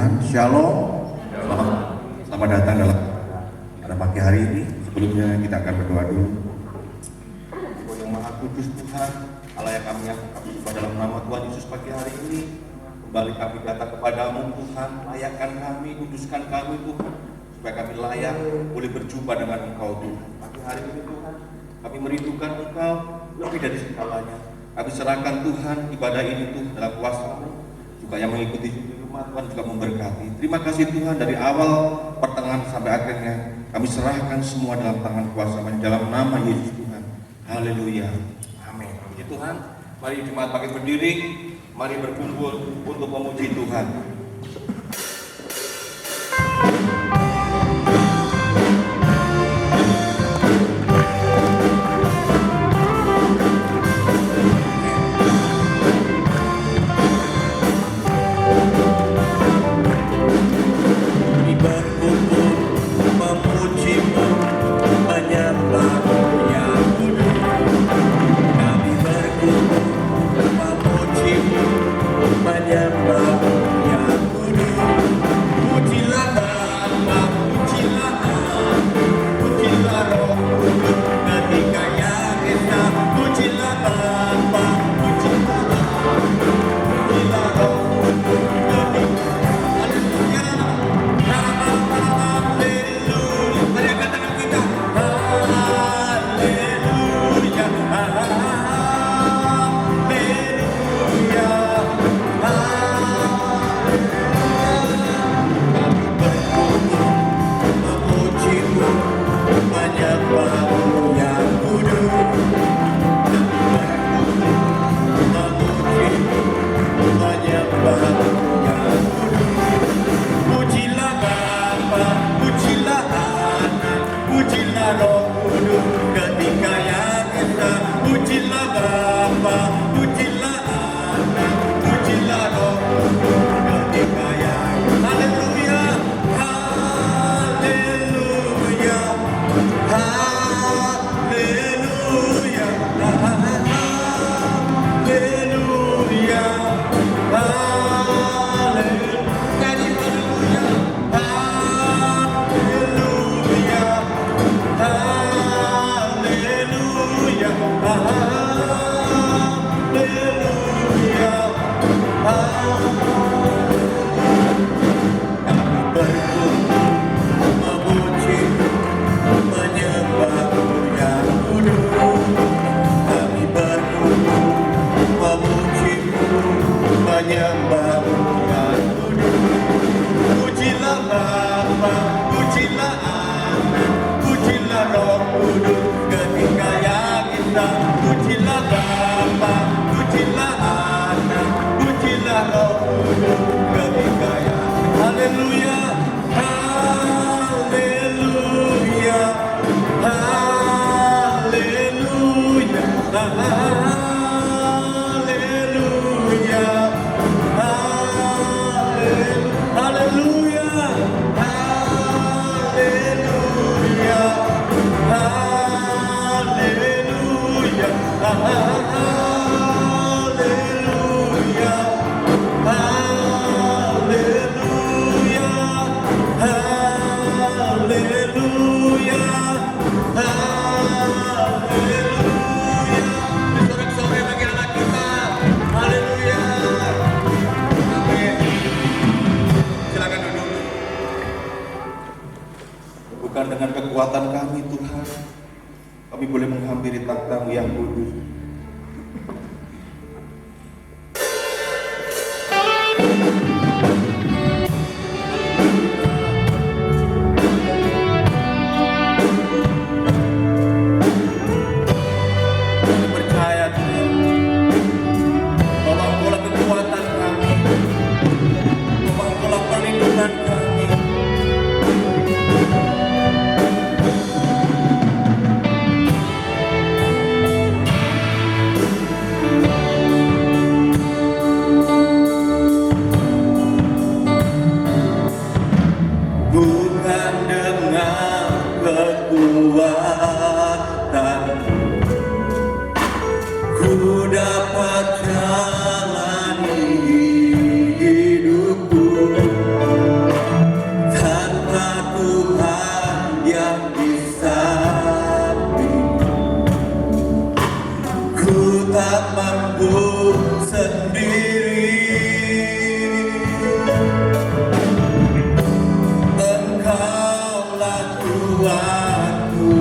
Tuhan. Shalom. Selamat datang pada pagi hari ini. Sebelumnya kita akan berdoa dulu. Oh yang Maha Kudus Tuhan, Allah yang kami pada dalam nama Tuhan Yesus pagi hari ini, kembali kami datang kepadamu Tuhan. Layakkan kami, kuduskan kami Tuhan, supaya kami layak boleh berjumpa dengan Engkau Tuhan. Pagi hari ini Tuhan, kami merindukan Engkau lebih dari segalanya. Kami serahkan Tuhan ibadah ini Tuhan dalam kuasa-Mu, juga yang mengikuti rumah Tuhan juga memberkati. Terima kasih Tuhan, dari awal, pertengahan sampai akhirnya kami serahkan semua dalam tangan kuasa-Mu dalam nama Yesus Tuhan. Haleluya. Amin. Puji Tuhan. Mari jemaat pagi berdiri, mari berkumpul untuk memuji Tuhan. Kekuatan kami Tuhan, kami boleh menghampiri takhta-Mu yang kudus. Kami percaya Tuhan, bahwa Engkau-lah kekuatan kami, bahwa Engkau-lah perlindungan kami. Dapat jalani hidupku tak mampu sendiri. Engkaulah Tuhanku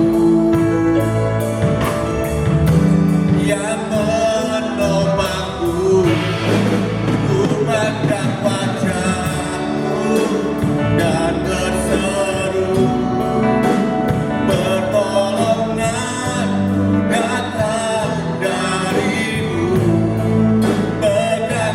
yang menopangku, ku pandang wajahmu dan berseru, pertolongan datang darimu, pegang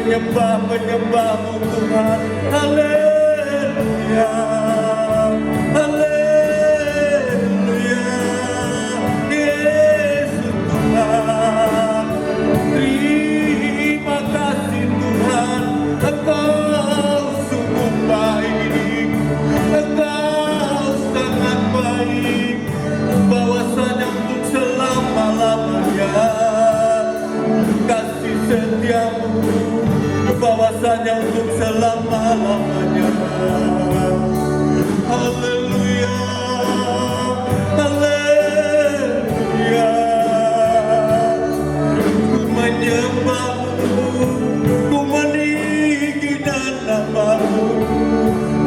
menyembah-Mu Tuhan. Haleluya, haleluya, Yesus Tuhan. Terima kasih Tuhan, Engkau sungguh baik, Engkau sangat baik, bahwasanya untuk selama-lamanya kasih setiamu, bahwasanya untuk selama-lamanya. Haleluya, haleluya, ku menyembah-Mu, ku meninggi dan nama-Mu.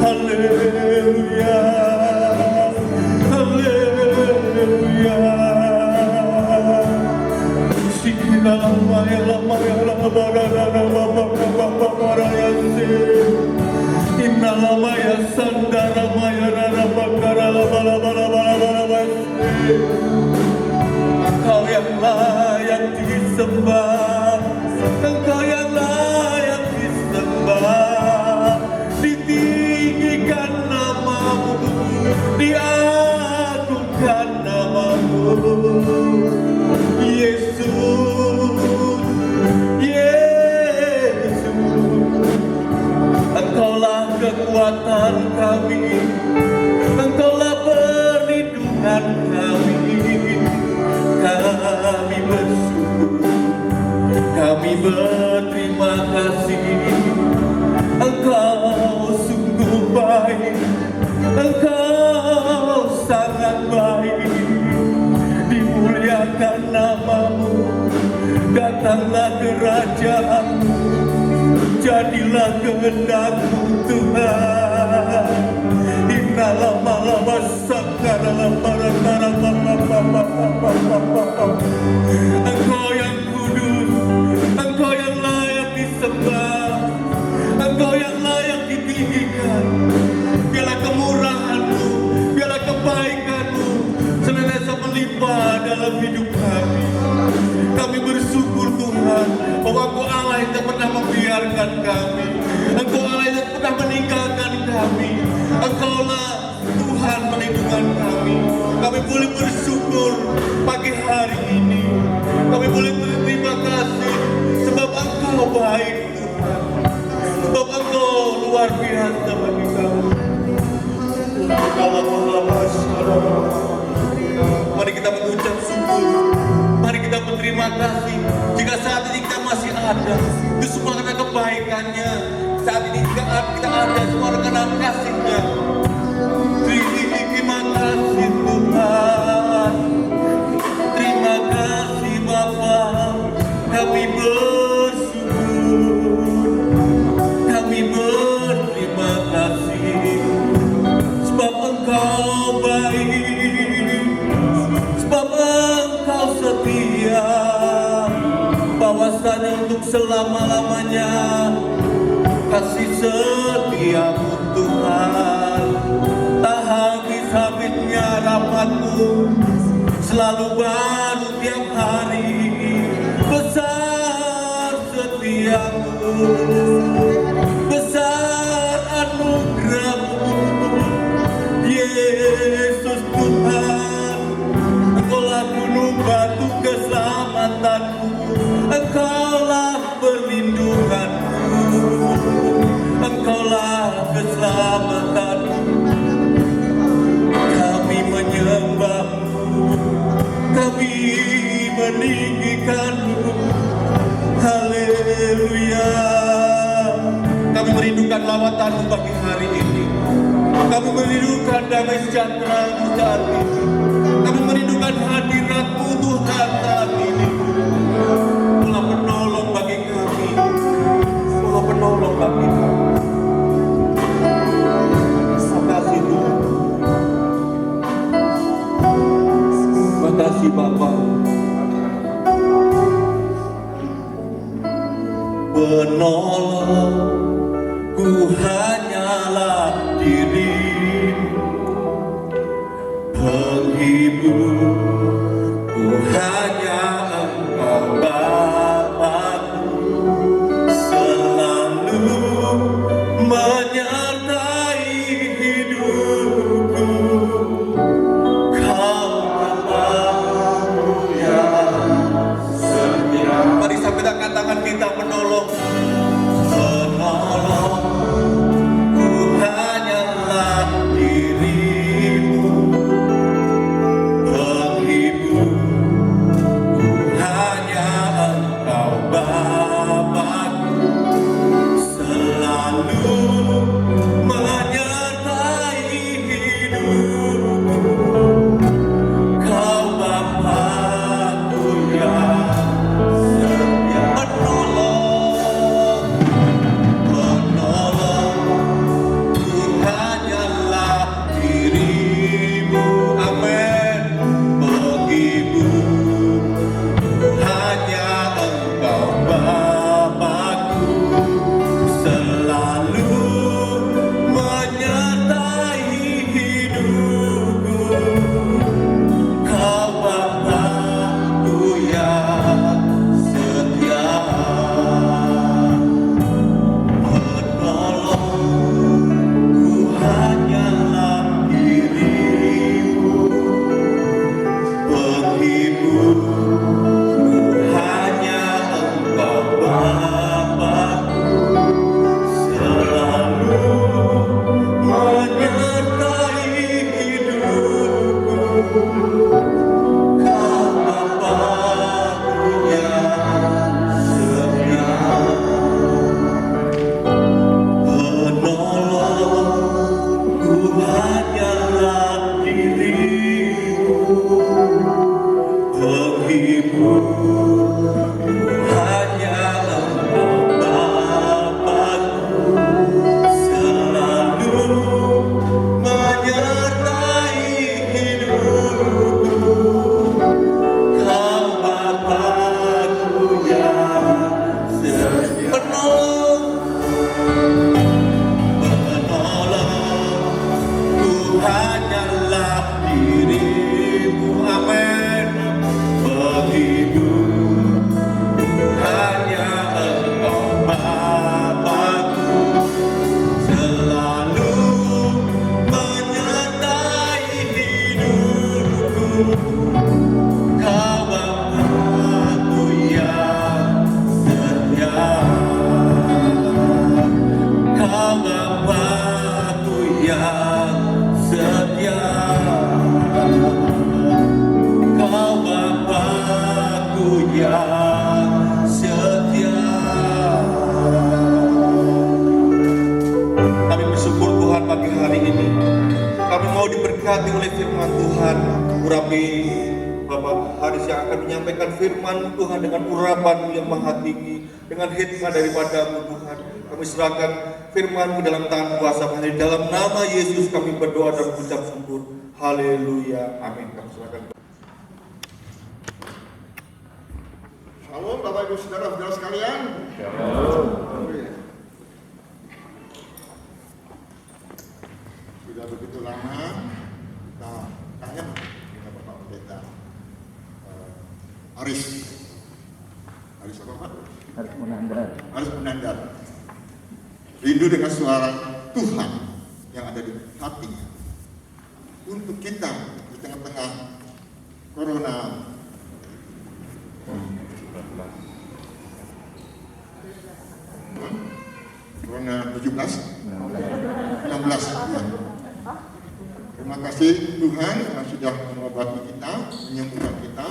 Haleluya, haleluya. Engkau yang layak disembah, Engkau yang layak disembah, ditinggikan nama-Mu, diagungkan nama-Mu, Yesus, Yesus. Engkaulah kekuatan kami, Engkaulah perlindungan kami. Kami bersyukur, kami berterima kasih. Engkau sungguh baik, Engkau sangat baik. Dimuliakan nama-Mu, datanglah kerajaan-Mu, jadilah kehendak-Mu Tuhan. Engkau yang kudus, Engkau yang layak disembah, Engkau yang layak ditinggikan. Biarlah kemurahan-Mu, biarlah kebaikan-Mu senantiasa melimpah dalam hidup kami. Kami bersyukur Tuhan, bahwa Engkau Allah yang tak pernah membiarkan kami, Engkau Allah yang tak pernah meninggalkan kami. Engkaulah Tuhan perlindungan kami. Kami boleh bersyukur pagi hari ini. Kami boleh berterima kasih sebab Engkau baik Tuhan, sebab Engkau luar biasa bagi kami. Mari kita mengucap syukur, mari kita berterima kasih. Jika saat ini kita masih ada, itu semua karena kebaikannya. Saat ini kita ada semua karena kasih-Nya. Terima kasih Tuhan, terima kasih Bapa. Kami bersyukur, kami berterima kasih, sebab Engkau baik, sebab Engkau setia, bahwasanya untuk selama-lamanya kasih setia-Mu Tuhan. Tak habis-habisnya rahmat-Mu, selalu baru tiap hari. Besar setia-Mu, besar anugerah-Mu, Yesus Tuhan. Engkaulah gunung batu keselamatan-Mu, Engkaulah perlindungan-Mu, Engkaulah keselamatan-Mu. Kami menyembah-Mu, kami meninggikan-Mu. Haleluya. Kami merindukan lawatan-Mu pagi hari ini. Kami merindukan damai sejahtera-Mu saat ini. Kami merindukan hadirat-Mu Tuhan saat ini. Engkaulah penolong bagi kami, Engkaulah penolong bagi kami. Terima kasih Tuhan, terima kasih Bapa. Penolongku hanyalah diri-Mu, penghiburku hanya Engkau Bapa-Ku. hatiku, hanya Engkau Bapa-Ku, selalu menyertai hidupku. Kau Bapa-Ku yang setia, penolong, hanyalah dirimu, amin. Begitu hanya Engkau Bapa-Ku, selalu menyertai hidupku. Kau Bapa-Ku yang setia, Kau Bapa-Ku yang setia, Kau Bapa-Ku yang setia. Kami bersyukur Tuhan pagi hari ini. Kami mau diberkati oleh firman Tuhan. Urapi Bapak Haris yang akan menyampaikan firman Tuhan dengan urapan yang maha tinggi, dengan hikmah daripadamu Tuhan. Kami serahkan firman-Mu dalam tangan kuasa Tuhan. Dalam nama Yesus kami berdoa dan mengucap syukur. Haleluya. Amin. Kami serahkan. Shalom Bapak Ibu Saudara-saudara sekalian. Shalom. Sudah begitu lama kita kangen dengan Bapak Pendeta Haris apa Pak? Haris Munandar. Rindu dengan suara Tuhan yang ada di hatinya untuk kita di tengah-tengah corona corona 16 ya. Terima kasih Tuhan yang sudah mengobati kita, menyembuhkan kita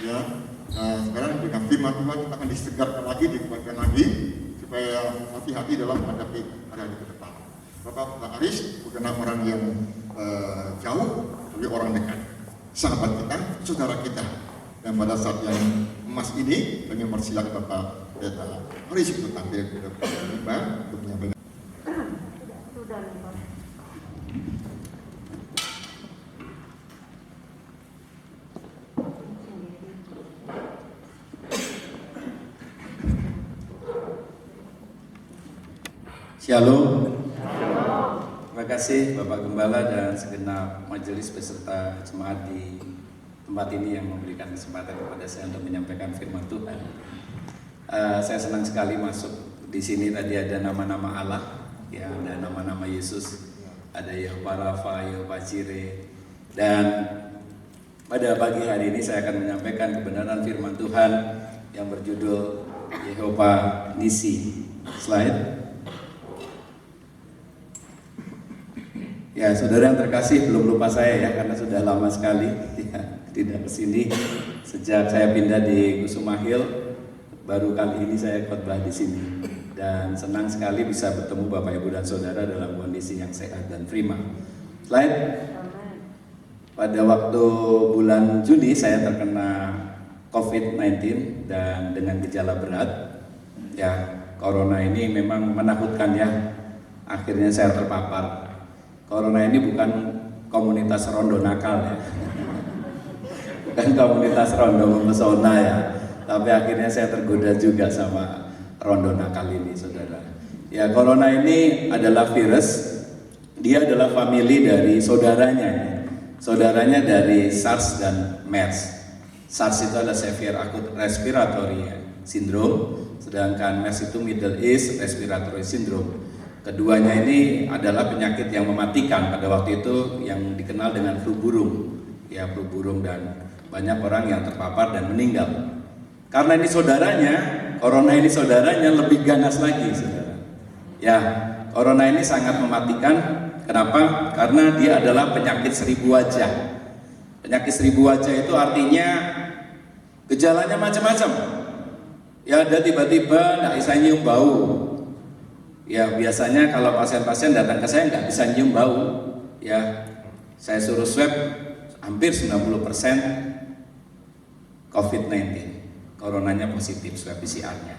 ya. Nah, sekarang dengan firman Tuhan kita akan disegarkan lagi, dikuatkan lagi supaya hati-hati dalam menghadapi hari-hari ke depan. Bapak Haris bukanlah orang yang jauh, tapi orang dekat, sahabat kita, saudara kita. Dan pada saat yang emas ini, kami mempersilakan Bapak Pendeta Haris untuk tampil ke depan untuk menyampaikan. Shalom. Terima kasih Bapak Gembala dan segenap majelis beserta jemaat di tempat ini yang memberikan kesempatan kepada saya untuk menyampaikan firman Tuhan. Saya senang sekali masuk di sini. Tadi ada nama-nama Allah, ya, ada nama-nama Yesus, ada Yehova Rafa, Yehova Jireh, dan pada pagi hari ini saya akan menyampaikan kebenaran firman Tuhan yang berjudul Yehova Nisi. Slide. Ya, saudara yang terkasih, belum lupa saya ya, karena sudah lama sekali ya, tidak kesini sejak saya pindah di Kusuma Hill. Baru kali ini saya khotbah di sini dan senang sekali bisa bertemu Bapak Ibu dan Saudara dalam kondisi yang sehat dan prima. Slide. Pada waktu bulan Juni saya terkena COVID-19 dan dengan gejala berat. Ya, corona ini memang menakutkan ya. Akhirnya saya terpapar. Corona ini bukan komunitas rondo nakal ya, bukan komunitas rondo mempesona ya, tapi akhirnya saya tergoda juga sama rondo nakal ini, saudara. Ya, corona ini adalah virus, dia adalah famili dari saudaranya dari SARS dan MERS. SARS itu adalah Severe Acute Respiratory Syndrome, sedangkan MERS itu Middle East Respiratory Syndrome. Keduanya ini adalah penyakit yang mematikan pada waktu itu yang dikenal dengan flu burung, ya, flu burung, dan banyak orang yang terpapar dan meninggal. Karena ini saudaranya, corona ini saudaranya, lebih ganas lagi, saudara. Ya, corona ini sangat mematikan. Kenapa? Karena dia adalah penyakit 1000 wajah. Penyakit 1000 wajah itu artinya gejalanya macam-macam. Ya, ada tiba-tiba nggak bisa nyium bau. Ya, biasanya kalau pasien-pasien datang ke saya nggak bisa nyium bau, ya saya suruh swab, hampir 90% COVID-19, coronanya positif swab PCR-nya.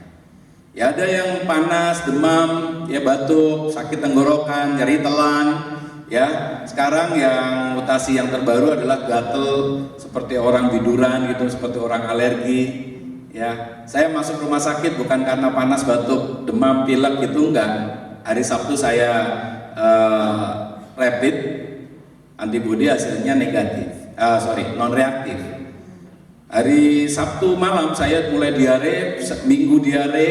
Ya ada yang panas, demam, ya batuk, sakit tenggorokan, nyeri telan, ya. Sekarang yang mutasi yang terbaru adalah gatel seperti orang biduran gitu, seperti orang alergi. Ya, saya masuk rumah sakit bukan karena panas, batuk, demam, pilek gitu enggak. Hari Sabtu saya rapid, antibodi hasilnya negatif, non reaktif. Hari Sabtu malam saya mulai diare, Minggu diare,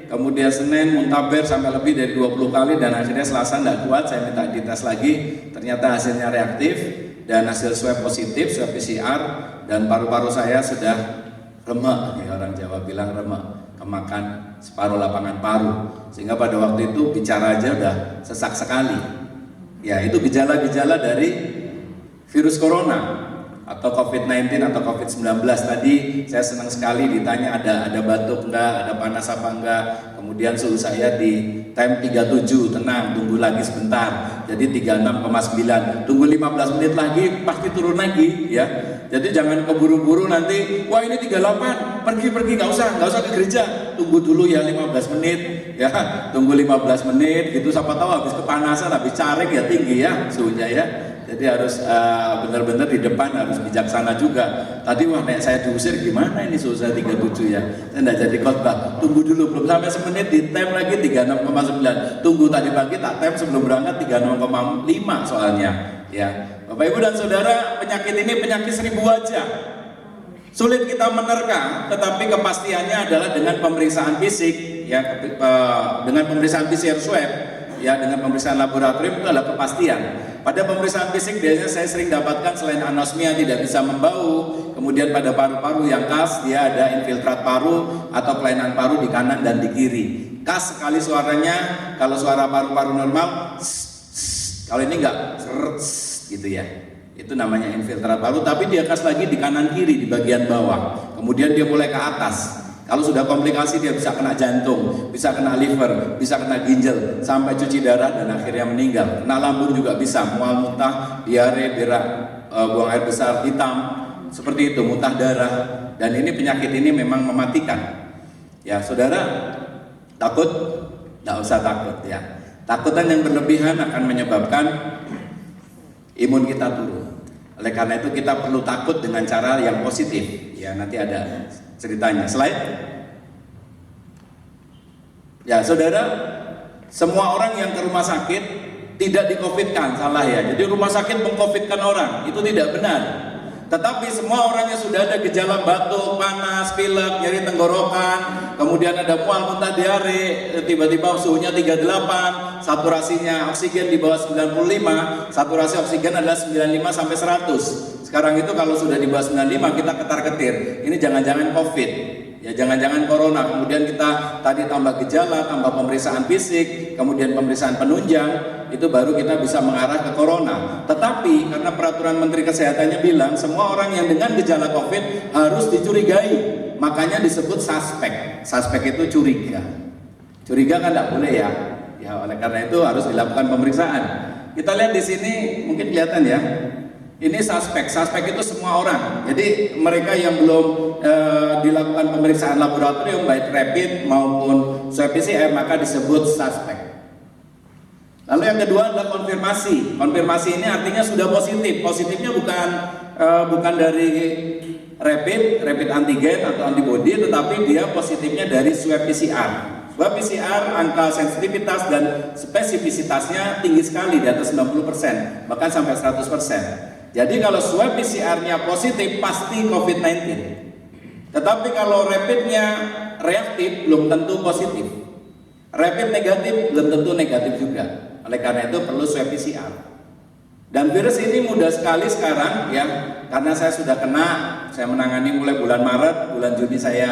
kemudian Senin muntaber sampai lebih dari 20 kali dan akhirnya Selasa enggak kuat, saya minta dites lagi, ternyata hasilnya reaktif dan hasil swab positif, swab PCR, dan paru-paru saya sudah remek, ya orang Jawa bilang remek, kemakan separuh lapangan paru, sehingga pada waktu itu bicara aja udah sesak sekali. Ya itu gejala-gejala dari virus corona atau COVID-19 atau COVID-19 tadi. Saya senang sekali ditanya ada batuk enggak, ada panas apa enggak. Kemudian suhu saya di time 37, tenang, tunggu lagi sebentar. Jadi 36,9, tunggu 15 menit lagi pasti turun lagi ya. Jadi jangan keburu-buru nanti, wah ini 38, pergi nggak usah ke gereja. Tunggu dulu ya 15 menit ya, tunggu 15 menit gitu. Siapa tahu habis kepanasan, habis carik ya tinggi ya suhunya ya. Jadi harus benar-benar di depan harus bijaksana juga. Tadi wah nek saya diusir gimana ini suhu saya 37 ya. Saya enggak jadi khotbah. Tunggu dulu belum sampai semenit di time lagi 36,9. Tunggu tadi pagi tak time sebelum berangkat 36,5 soalnya. Ya. Bapak Ibu dan Saudara, penyakit ini penyakit 1000 wajah. Sulit kita menerka, tetapi kepastiannya adalah dengan pemeriksaan fisik ya, dengan pemeriksaan PCR swab ya, dengan pemeriksaan laboratorium itu adalah kepastian. Pada pemeriksaan fisik biasanya saya sering dapatkan selain anosmia tidak bisa membau, kemudian pada paru-paru yang khas dia ada infiltrat paru atau kelainan paru di kanan dan di kiri. Khas sekali suaranya, kalau suara paru-paru normal, kalau ini enggak, gitu ya. Itu namanya infiltrat paru, tapi dia khas lagi di kanan kiri di bagian bawah. Kemudian dia mulai ke atas. Kalau sudah komplikasi dia bisa kena jantung, bisa kena liver, bisa kena ginjal, sampai cuci darah dan akhirnya meninggal. Kena lambung juga bisa, mual, muntah, diare, berak, buang air besar, hitam, seperti itu, muntah darah. Dan ini penyakit ini memang mematikan. Ya, saudara takut? Tidak usah takut ya. Takutan yang berlebihan akan menyebabkan imun kita turun. Oleh karena itu kita perlu takut dengan cara yang positif. Ya, nanti ada ceritanya. Slide. Ya, saudara, semua orang yang ke rumah sakit tidak di-COVID-kan, salah ya. Jadi rumah sakit meng-COVID-kan orang, itu tidak benar. Tetapi semua orang yang sudah ada gejala batuk, panas, pilek, nyeri tenggorokan, kemudian ada mual, muntah, diare, tiba-tiba suhunya 38, saturasinya oksigen di bawah 95, saturasi oksigen adalah 95 sampai 100. Sekarang itu kalau sudah di bawah 95 kita ketar-ketir. Ini jangan-jangan COVID. Ya jangan-jangan corona, kemudian kita tadi tambah gejala, tambah pemeriksaan fisik, kemudian pemeriksaan penunjang, itu baru kita bisa mengarah ke corona. Tetapi karena peraturan Menteri Kesehatannya bilang semua orang yang dengan gejala COVID harus dicurigai, makanya disebut suspek. Suspek itu curiga. Curiga kan tidak boleh ya. Ya oleh karena itu harus dilakukan pemeriksaan. Kita lihat di sini mungkin kelihatan ya. Ini suspek itu semua orang. Jadi mereka yang belum dilakukan pemeriksaan laboratorium baik rapid maupun swab PCR maka disebut suspek. Lalu yang kedua adalah konfirmasi. Konfirmasi ini artinya sudah positif. Positifnya bukan dari rapid antigen atau antibody, tetapi dia positifnya dari swab PCR. Swab PCR angka sensitivitas dan spesifisitasnya tinggi sekali di atas 90%, bahkan sampai 100%. Jadi kalau swab PCR-nya positif pasti COVID-19. Tetapi kalau rapidnya reaktif belum tentu positif. Rapid negatif belum tentu negatif juga. Oleh karena itu perlu swab PCR. Dan virus ini mudah sekali sekarang ya, karena saya sudah kena, saya menangani mulai bulan Maret, bulan Juni saya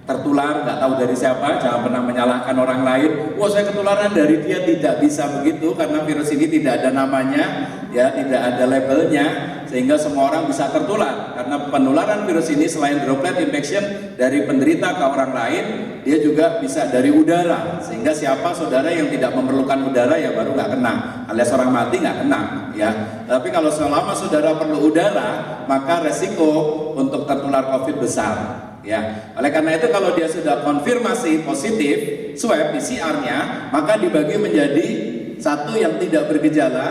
tertular, nggak tahu dari siapa, jangan pernah menyalahkan orang lain. Wah, saya ketularan dari dia, tidak bisa begitu karena virus ini tidak ada namanya, ya, tidak ada labelnya, sehingga semua orang bisa tertular. Karena penularan virus ini selain droplet infection dari penderita ke orang lain, dia juga bisa dari udara. Sehingga siapa saudara yang tidak memerlukan udara ya baru nggak kena, alias orang mati nggak kena, ya. Tapi kalau selama saudara perlu udara, maka resiko untuk tertular COVID besar. Ya, oleh karena itu kalau dia sudah konfirmasi positif swab PCR-nya, maka dibagi menjadi satu yang tidak bergejala,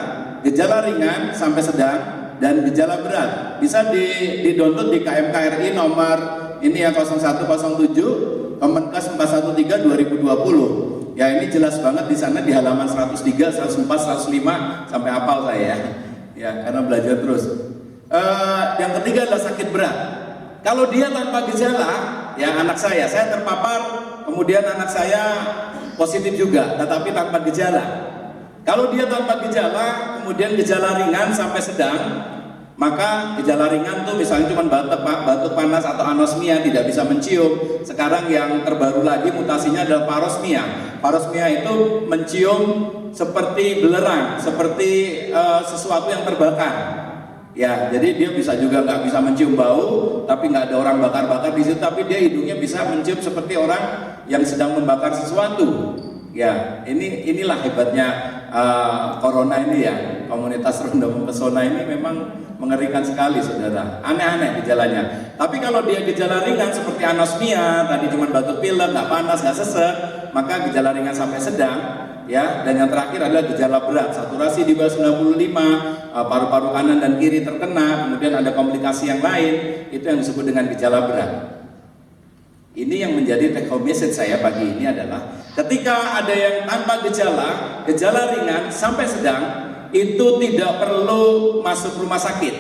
gejala ringan sampai sedang, dan gejala berat. Bisa di-download di KMKRI nomor ini ya 0107 Kemenkes 413 2020. Ya, ini jelas banget di sana di halaman 103, 104, 105 sampai hafal saya ya. Ya, karena belajar terus. Yang ketiga adalah sakit berat. Kalau dia tanpa gejala, ya anak saya terpapar, kemudian anak saya positif juga, tetapi tanpa gejala. Kalau dia tanpa gejala, kemudian gejala ringan sampai sedang, maka gejala ringan tuh misalnya cuma batuk panas atau anosmia, tidak bisa mencium. Sekarang yang terbaru lagi mutasinya adalah parosmia. Parosmia itu mencium seperti belerang, seperti sesuatu yang terbakar. Ya, jadi dia bisa juga nggak bisa mencium bau, tapi nggak ada orang bakar-bakar di situ, tapi dia hidungnya bisa mencium seperti orang yang sedang membakar sesuatu. Ya, inilah hebatnya corona ini ya. Komunitas Ronda Mempesona ini memang mengerikan sekali, saudara. Aneh-aneh gejalanya. Tapi kalau dia gejala ringan seperti anosmia, tadi cuma batuk pilek, nggak panas, nggak sesek, maka gejala ringan sampai sedang. Ya, dan yang terakhir adalah gejala berat, saturasi di bawah 95, paru-paru kanan dan kiri terkena, kemudian ada komplikasi yang lain, itu yang disebut dengan gejala berat. Ini yang menjadi take home message saya pagi ini adalah ketika ada yang tanpa gejala ringan sampai sedang, itu tidak perlu masuk rumah sakit.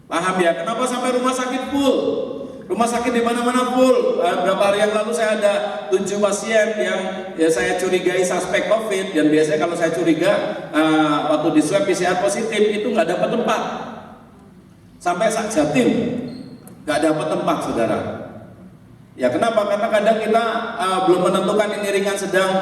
Paham ya? Kenapa sampai rumah sakit full? Rumah sakit di mana-mana full. Beberapa hari yang lalu saya ada 7 pasien yang ya saya curigai suspek COVID, dan biasanya kalau saya curiga waktu di swab PCR positif itu nggak dapat tempat. Sampai Jatim nggak dapat tempat, saudara. Ya kenapa? Karena kadang kita belum menentukan ini ringan sedang,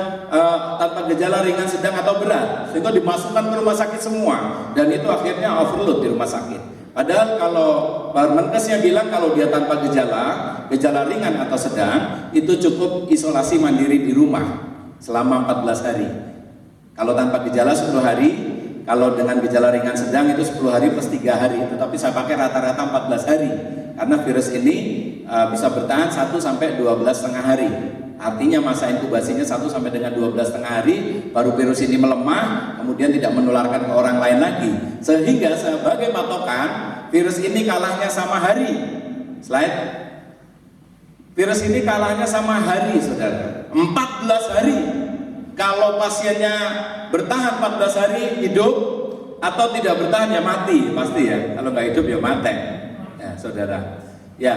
tanpa gejala ringan sedang atau berat, sehingga dimasukkan ke rumah sakit semua, dan itu akhirnya overload di rumah sakit. Padahal kalau Menkesnya bilang kalau dia tanpa gejala ringan atau sedang, itu cukup isolasi mandiri di rumah selama 14 hari. Kalau tanpa gejala 10 hari, kalau dengan gejala ringan sedang itu 10 hari plus 3 hari. Tetapi saya pakai rata-rata 14 hari, karena virus ini bisa bertahan 1 sampai 12,5 hari. Artinya masa inkubasinya 1 sampai dengan 12,5 hari, baru virus ini melemah, kemudian tidak menularkan ke orang lain lagi. Sehingga sebagai patokan, virus ini kalahnya sama hari. Slide. Virus ini kalahnya sama hari, saudara. 14 hari. Kalau pasiennya bertahan 14 hari hidup, atau tidak bertahan ya mati, pasti ya. Kalau nggak hidup ya mati. Ya, saudara. Ya.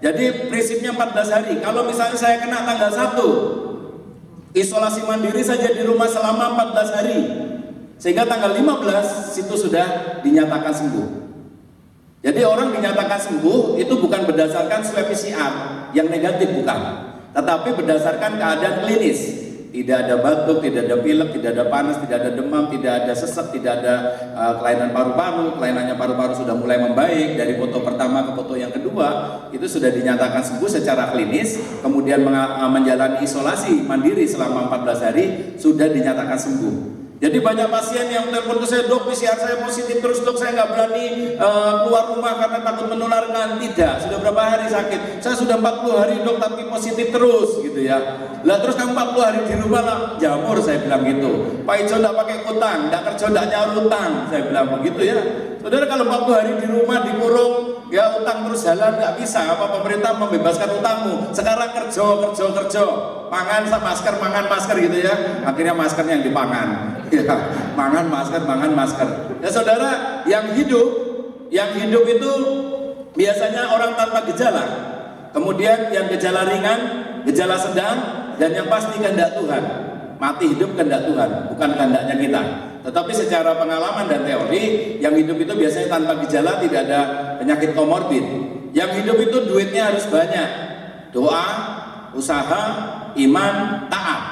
Jadi prinsipnya 14 hari. Kalau misalnya saya kena tanggal 1, isolasi mandiri saja di rumah selama 14 hari, sehingga tanggal 15 situ sudah dinyatakan sembuh. Jadi orang dinyatakan sembuh itu bukan berdasarkan swab PCR yang negatif, bukan, tetapi berdasarkan keadaan klinis. Tidak ada batuk, tidak ada pilek, tidak ada panas, tidak ada demam, tidak ada sesek, tidak ada kelainan paru-paru. Kelainannya paru-paru sudah mulai membaik. Dari foto pertama ke foto yang kedua itu sudah dinyatakan sembuh secara klinis. Kemudian menjalani isolasi mandiri selama 14 hari, sudah dinyatakan sembuh. Jadi banyak pasien yang telepon ke saya, dok PCR saya positif terus dok, saya nggak berani keluar rumah karena takut menularkan. Tidak, sudah berapa hari sakit? Saya sudah 40 hari dok tapi positif terus gitu ya. Lah terus kamu 40 hari di rumah lah, jamur, saya bilang gitu. Pak Ijo nggak pakai utang, nggak kerja nggak nyaur utang, saya bilang begitu ya. Saudara kalau 40 hari di rumah dikurung, ya utang terus jalan nggak bisa. Apa pemerintah membebaskan utangmu? Sekarang kerja, pangan masker, mangan masker gitu ya. Akhirnya maskernya yang dipangan. Ya, mangan masker. Ya saudara, yang hidup itu biasanya orang tanpa gejala. Kemudian yang gejala ringan, gejala sedang, dan yang pasti kehendak Tuhan. Mati hidup kehendak Tuhan, bukan kehendaknya kita. Tetapi secara pengalaman dan teori, yang hidup itu biasanya tanpa gejala, tidak ada penyakit komorbid. Yang hidup itu duitnya harus banyak. Doa, usaha, iman, taat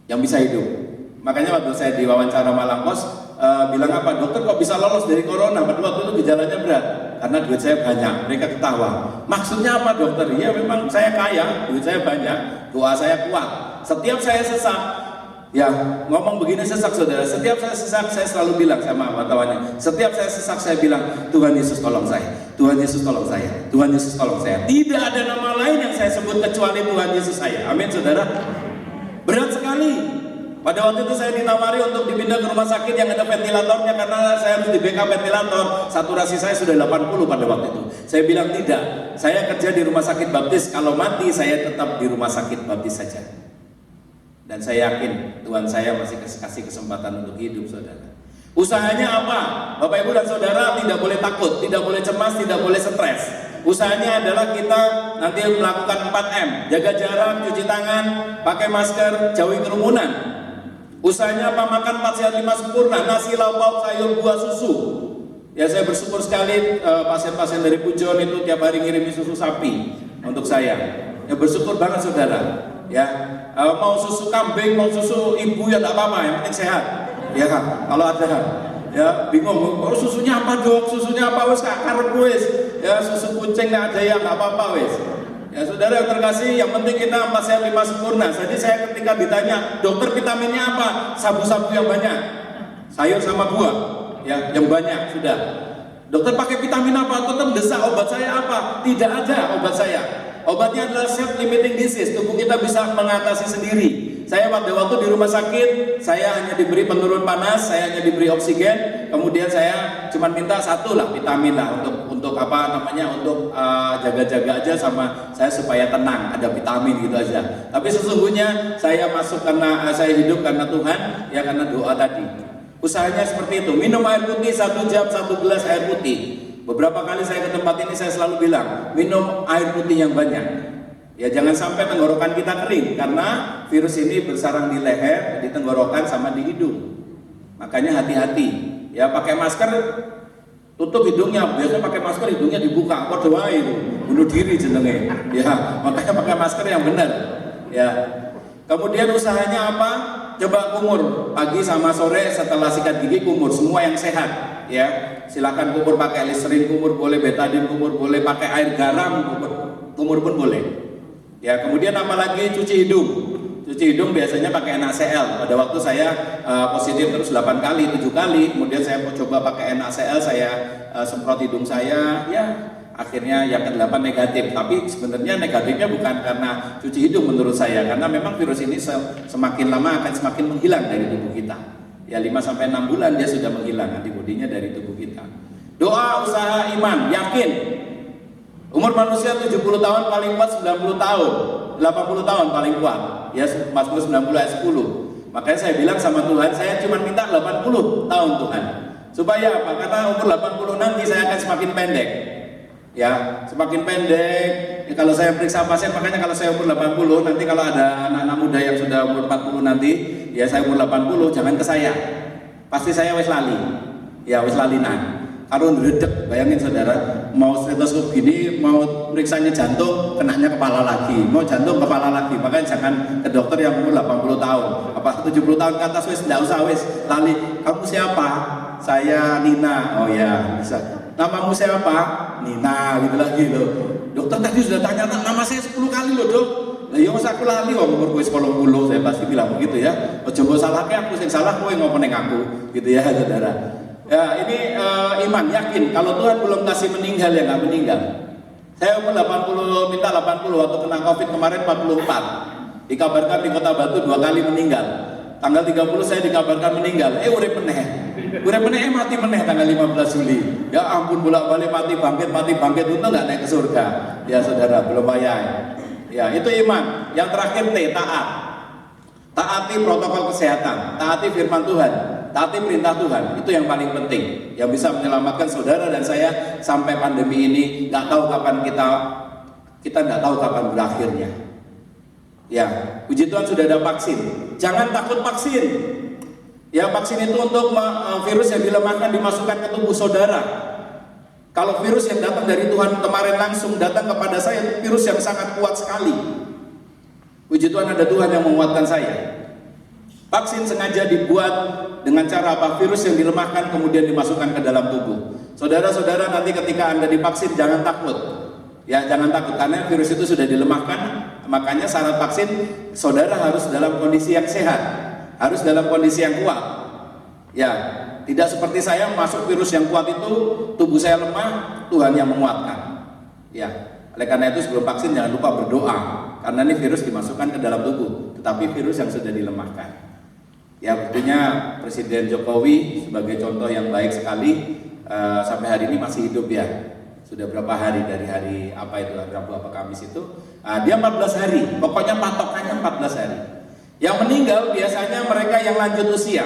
yang bisa hidup. Makanya waktu saya diwawancara Malang Pos, bilang apa, dokter kok bisa lolos dari corona? Padahal waktu itu gejalanya berat, karena duit saya banyak. Mereka ketawa. Maksudnya apa dokter? Ya memang saya kaya, duit saya banyak, doa saya kuat. Setiap saya sesak, ya ngomong begini sesak saudara. Setiap saya sesak, saya selalu bilang sama wartawannya. Setiap saya sesak, saya bilang, Tuhan Yesus tolong saya, Tuhan Yesus tolong saya, Tuhan Yesus tolong saya. Tidak ada nama lain yang saya sebut kecuali Tuhan Yesus saya. Amin saudara. Berat sekali. Pada waktu itu saya ditawari untuk dipindah ke rumah sakit yang ada ventilatornya karena saya harus di backup ventilator. Saturasi saya sudah 80 pada waktu itu. Saya bilang tidak, saya kerja di rumah sakit baptis. Kalau mati saya tetap di rumah sakit baptis saja. Dan saya yakin Tuhan saya masih kasih kesempatan untuk hidup saudara. Usahanya apa? Bapak Ibu dan saudara tidak boleh takut, tidak boleh cemas, tidak boleh stres. Usahanya adalah kita nanti melakukan 4M. Jaga jarak, cuci tangan, pakai masker, jauhi kerumunan. Usahanya apa? Makan 4 sehat 5 sempurna, nasi, lauk, sayur, buah, susu. Ya saya bersyukur sekali pasien-pasien dari Pujon itu tiap hari ngirimi susu sapi untuk saya. Ya bersyukur banget saudara. Ya mau susu kambing, mau susu ibu ya tak apa-apa, yang penting sehat. Ya kalau ada ya bingung, oh susunya apa dok? Susunya apa wes kak karep wes? Ya susu kucing nggak ada yang nggak apa-apa wes. Ya saudara yang terkasih, yang penting kita 4 sehat 5 sempurna. Jadi saya ketika ditanya, dokter vitaminnya apa? Sabu-sabu yang banyak, sayur sama buah, ya yang banyak sudah. Dokter pakai vitamin apa? Tetap desak. Obat saya apa? Tidak ada obat saya. Obatnya adalah self limiting disease. Tubuh kita bisa mengatasi sendiri. Saya pada waktu di rumah sakit, saya hanya diberi penurun panas, saya hanya diberi oksigen. Kemudian saya cuma minta satu lah vitamin lah untuk apa namanya untuk jaga-jaga aja sama saya supaya tenang, ada vitamin gitu aja. Tapi sesungguhnya saya masuk karena saya hidup karena Tuhan, ya karena doa tadi. Usahanya seperti itu. Minum air putih 1 jam 1 gelas air putih. Beberapa kali saya ke tempat ini saya selalu bilang minum air putih yang banyak. Ya jangan sampai tenggorokan kita kering karena virus ini bersarang di leher, di tenggorokan sama di hidung. Makanya hati-hati. Ya pakai masker, tutup hidungnya. Biasanya pakai masker hidungnya dibuka. Kok doa itu bunuh diri jenenge. Ya makanya pakai masker yang benar. Ya. Kemudian usahanya apa? Coba kumur pagi sama sore setelah sikat gigi kumur semua yang sehat. Ya silakan kumur pakai Listerine kumur boleh, betadine kumur boleh, pakai air garam kumur pun boleh. Ya kemudian apalagi cuci hidung. Cuci hidung biasanya pakai NaCl. Pada waktu saya positif terus 8 kali, 7 kali. Kemudian saya coba pakai NaCl, saya semprot hidung saya. Ya akhirnya yang ke-8 negatif. Tapi sebenarnya negatifnya bukan karena cuci hidung menurut saya, karena memang virus ini semakin lama akan semakin menghilang dari tubuh kita. Ya 5-6 bulan dia sudah menghilang antibodinya dari tubuh kita. Doa, usaha, iman, yakin. Umur manusia 70 tahun paling kuat 90 tahun, 80 tahun paling kuat. Ya Mazmur 90 ayat 10. Makanya saya bilang sama Tuhan, saya cuma minta 80 tahun Tuhan. Supaya apa? Karena umur 80 nanti saya akan semakin pendek. Ya, semakin pendek. Ya, kalau saya periksa pasien, makanya kalau saya umur 80, nanti kalau ada anak-anak muda yang sudah umur 40 nanti, ya saya umur 80, jangan ke saya. Pasti saya wis lali. Ya wis lalinan. Kalau ngeredek, bayangin saudara, mau stetoskop gini, mau periksanya jantung, kenanya kepala lagi, mau jantung kepala lagi. Makanya jangan ke dokter yang umur 80 tahun, apa 70 tahun ke atas wis, enggak usah wis, lali. Kamu siapa? Saya Nina. Oh ya, bisa. Namamu siapa? Nina, gitu lagi loh. Dokter tadi sudah tanya, nama saya 10 kali loh dok. Lah ya masa aku lali wong umur gue 80, saya pasti bilang begitu ya. Ojo mbok salahke aku, sing salah kowe ngomong ning aku, gitu ya saudara. Ya ini iman, yakin kalau Tuhan belum kasih meninggal ya nggak meninggal. Saya umur 80, minta 80 waktu kena Covid kemarin 44. Dikabarkan di Kota Batu 2 kali meninggal. Tanggal 30 saya dikabarkan meninggal. Urip meneh. Urip meneh mati meneh tanggal 15 Juli. Ya ampun bolak-balik mati bangkit untung nggak naik ke surga. Ya saudara belum bayar. Ya itu iman. Yang terakhir T, taat. Taati protokol kesehatan, taati firman Tuhan, taati perintah Tuhan. Itu yang paling penting, yang bisa menyelamatkan saudara dan saya sampai pandemi ini. Nggak tahu kapan kita nggak tahu kapan berakhirnya. Ya, puji Tuhan sudah ada vaksin. Jangan takut vaksin. Ya, vaksin itu untuk virus yang dilemahkan dimasukkan ke tubuh saudara. Kalau virus yang datang dari Tuhan kemarin langsung datang kepada saya, itu virus yang sangat kuat sekali. Puji Tuhan ada Tuhan yang menguatkan saya. Vaksin sengaja dibuat dengan cara apa? Virus yang dilemahkan kemudian dimasukkan ke dalam tubuh. Saudara-saudara, nanti ketika Anda divaksin jangan takut. Ya, jangan takut karena virus itu sudah dilemahkan. Makanya syarat vaksin, saudara harus dalam kondisi yang sehat, harus dalam kondisi yang kuat. Ya, tidak seperti saya masuk virus yang kuat itu, tubuh saya lemah, Tuhan yang menguatkan. Ya, oleh karena itu sebelum vaksin jangan lupa berdoa, karena ini virus dimasukkan ke dalam tubuh, tetapi virus yang sudah dilemahkan. Ya, buktinya Presiden Jokowi sebagai contoh yang baik sekali, sampai hari ini masih hidup ya. Sudah berapa hari dari hari apa itu, Rabu apa Kamis itu, dia 14 hari, pokoknya patokannya 14 hari. Yang meninggal biasanya mereka yang lanjut usia,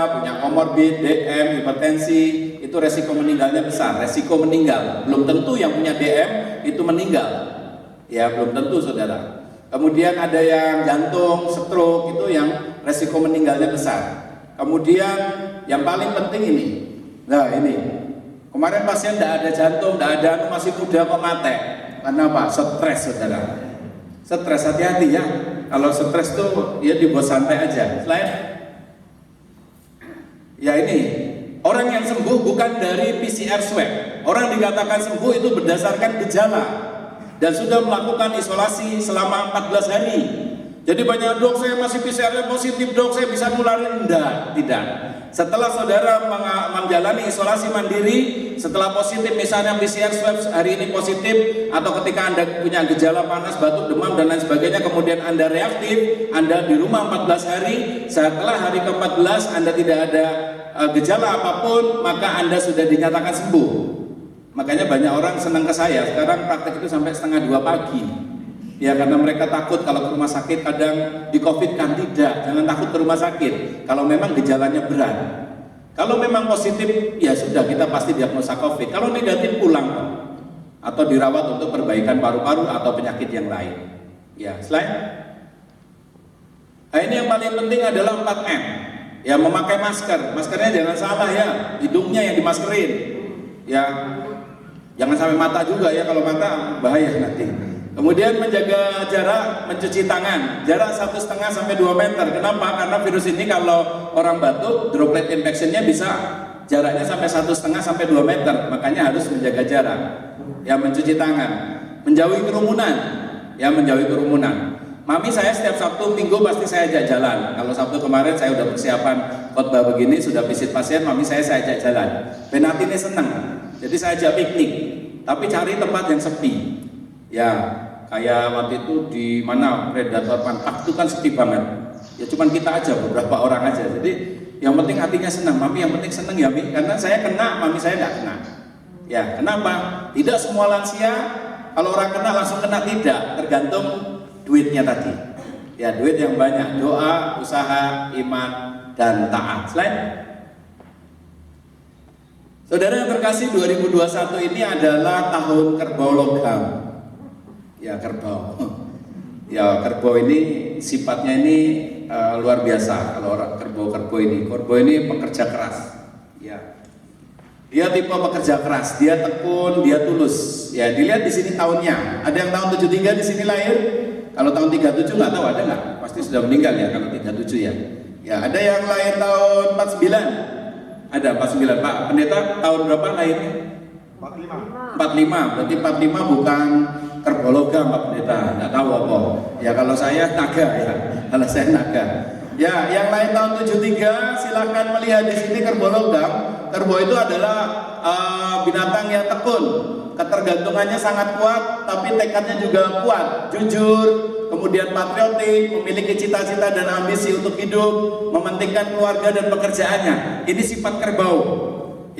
punya komorbid, DM, hipertensi, itu resiko meninggalnya besar. Resiko meninggal, belum tentu yang punya DM itu meninggal, ya belum tentu saudara. Kemudian ada yang jantung, stroke, itu yang resiko meninggalnya besar. Kemudian yang paling penting ini, nah ini, kemarin pasien tidak ada jantung, tidak ada masih muda kok mati. Karena apa? Stres saudara. Stres, hati-hati ya. Kalau stres tuh ya dibuat santai aja. Selain ya ini, orang yang sembuh bukan dari PCR swab. Orang dikatakan sembuh itu berdasarkan gejala dan sudah melakukan isolasi selama 14 hari. Jadi banyak, dok saya masih PCR positif, dok saya bisa nularin. Tidak. Setelah saudara menjalani isolasi mandiri, setelah positif misalnya PCR swab hari ini positif, atau ketika Anda punya gejala panas, batuk, demam dan lain sebagainya, kemudian Anda reaktif, Anda di rumah 14 hari, setelah hari ke-14 Anda tidak ada gejala apapun, maka Anda sudah dinyatakan sembuh. Makanya banyak orang senang ke saya, sekarang praktek itu sampai 1:30 pagi. Ya, karena mereka takut kalau ke rumah sakit kadang di COVID kan. Tidak, jangan takut ke rumah sakit kalau memang gejalanya berat. Kalau memang positif, ya sudah, kita pasti diagnosa COVID. Kalau negatif, pulang atau dirawat untuk perbaikan paru-paru atau penyakit yang lain. Ya, selain ini yang paling penting adalah 4M. Ya, memakai masker. Maskernya jangan salah ya, hidungnya yang dimaskerin. Ya, jangan sampai mata juga ya, kalau mata bahaya nanti. Kemudian menjaga jarak, mencuci tangan, jarak 1,5 sampai 2 meter. Kenapa? Karena virus ini kalau orang batuk, droplet infectionnya bisa jaraknya sampai 1,5 sampai 2 meter. Makanya harus menjaga jarak. Ya, mencuci tangan, menjauhi kerumunan. Ya, menjauhi kerumunan. Mami saya setiap Sabtu Minggu pasti saya ajak jalan. Kalau Sabtu kemarin saya udah persiapan khotbah begini, sudah visit pasien, mami saya ajak jalan. Benati ini senang, jadi saya ajak piknik. Tapi cari tempat yang sepi. Ya, kayak waktu itu di mana Predator Pantak itu kan sepi banget. Ya cuman kita aja, beberapa orang aja. Jadi yang penting hatinya senang, mami yang penting senang ya mi. Karena saya kena, mami saya nggak kena. Ya, kenapa? Tidak semua lansia kalau orang kena langsung kena, tidak. Tergantung duitnya tadi. Ya, duit yang banyak, doa, usaha, iman, dan taat. Selain saudara yang terkasih, 2021 ini adalah tahun kerbau logam. Ya, kerbau. Ya, kerbau ini sifatnya ini luar biasa. Kalau orang kerbau ini pekerja keras. Ya, dia tipe pekerja keras. Dia tekun, dia tulus. Ya, dilihat di sini tahunnya. Ada yang tahun 73 di sini lahir. Kalau tahun 37 nggak tahu ada nggak? Pasti sudah meninggal ya kalau 37 ya. Ya, ada yang lahir tahun 49. Ada 49. Pak Pendeta tahun berapa lahirnya? 45. Berarti 45 bukan kerbau logam Pak Pendeta, nggak tahu apa. Ya kalau saya naga ya, kalau saya naga. Ya, yang lain tahun 73 silahkan melihat di sini kerbau logam. Kerbau itu adalah binatang yang tekun, ketergantungannya sangat kuat, tapi tekadnya juga kuat, jujur, kemudian patriotik, memiliki cita-cita dan ambisi untuk hidup, mementingkan keluarga dan pekerjaannya. Ini sifat kerbau.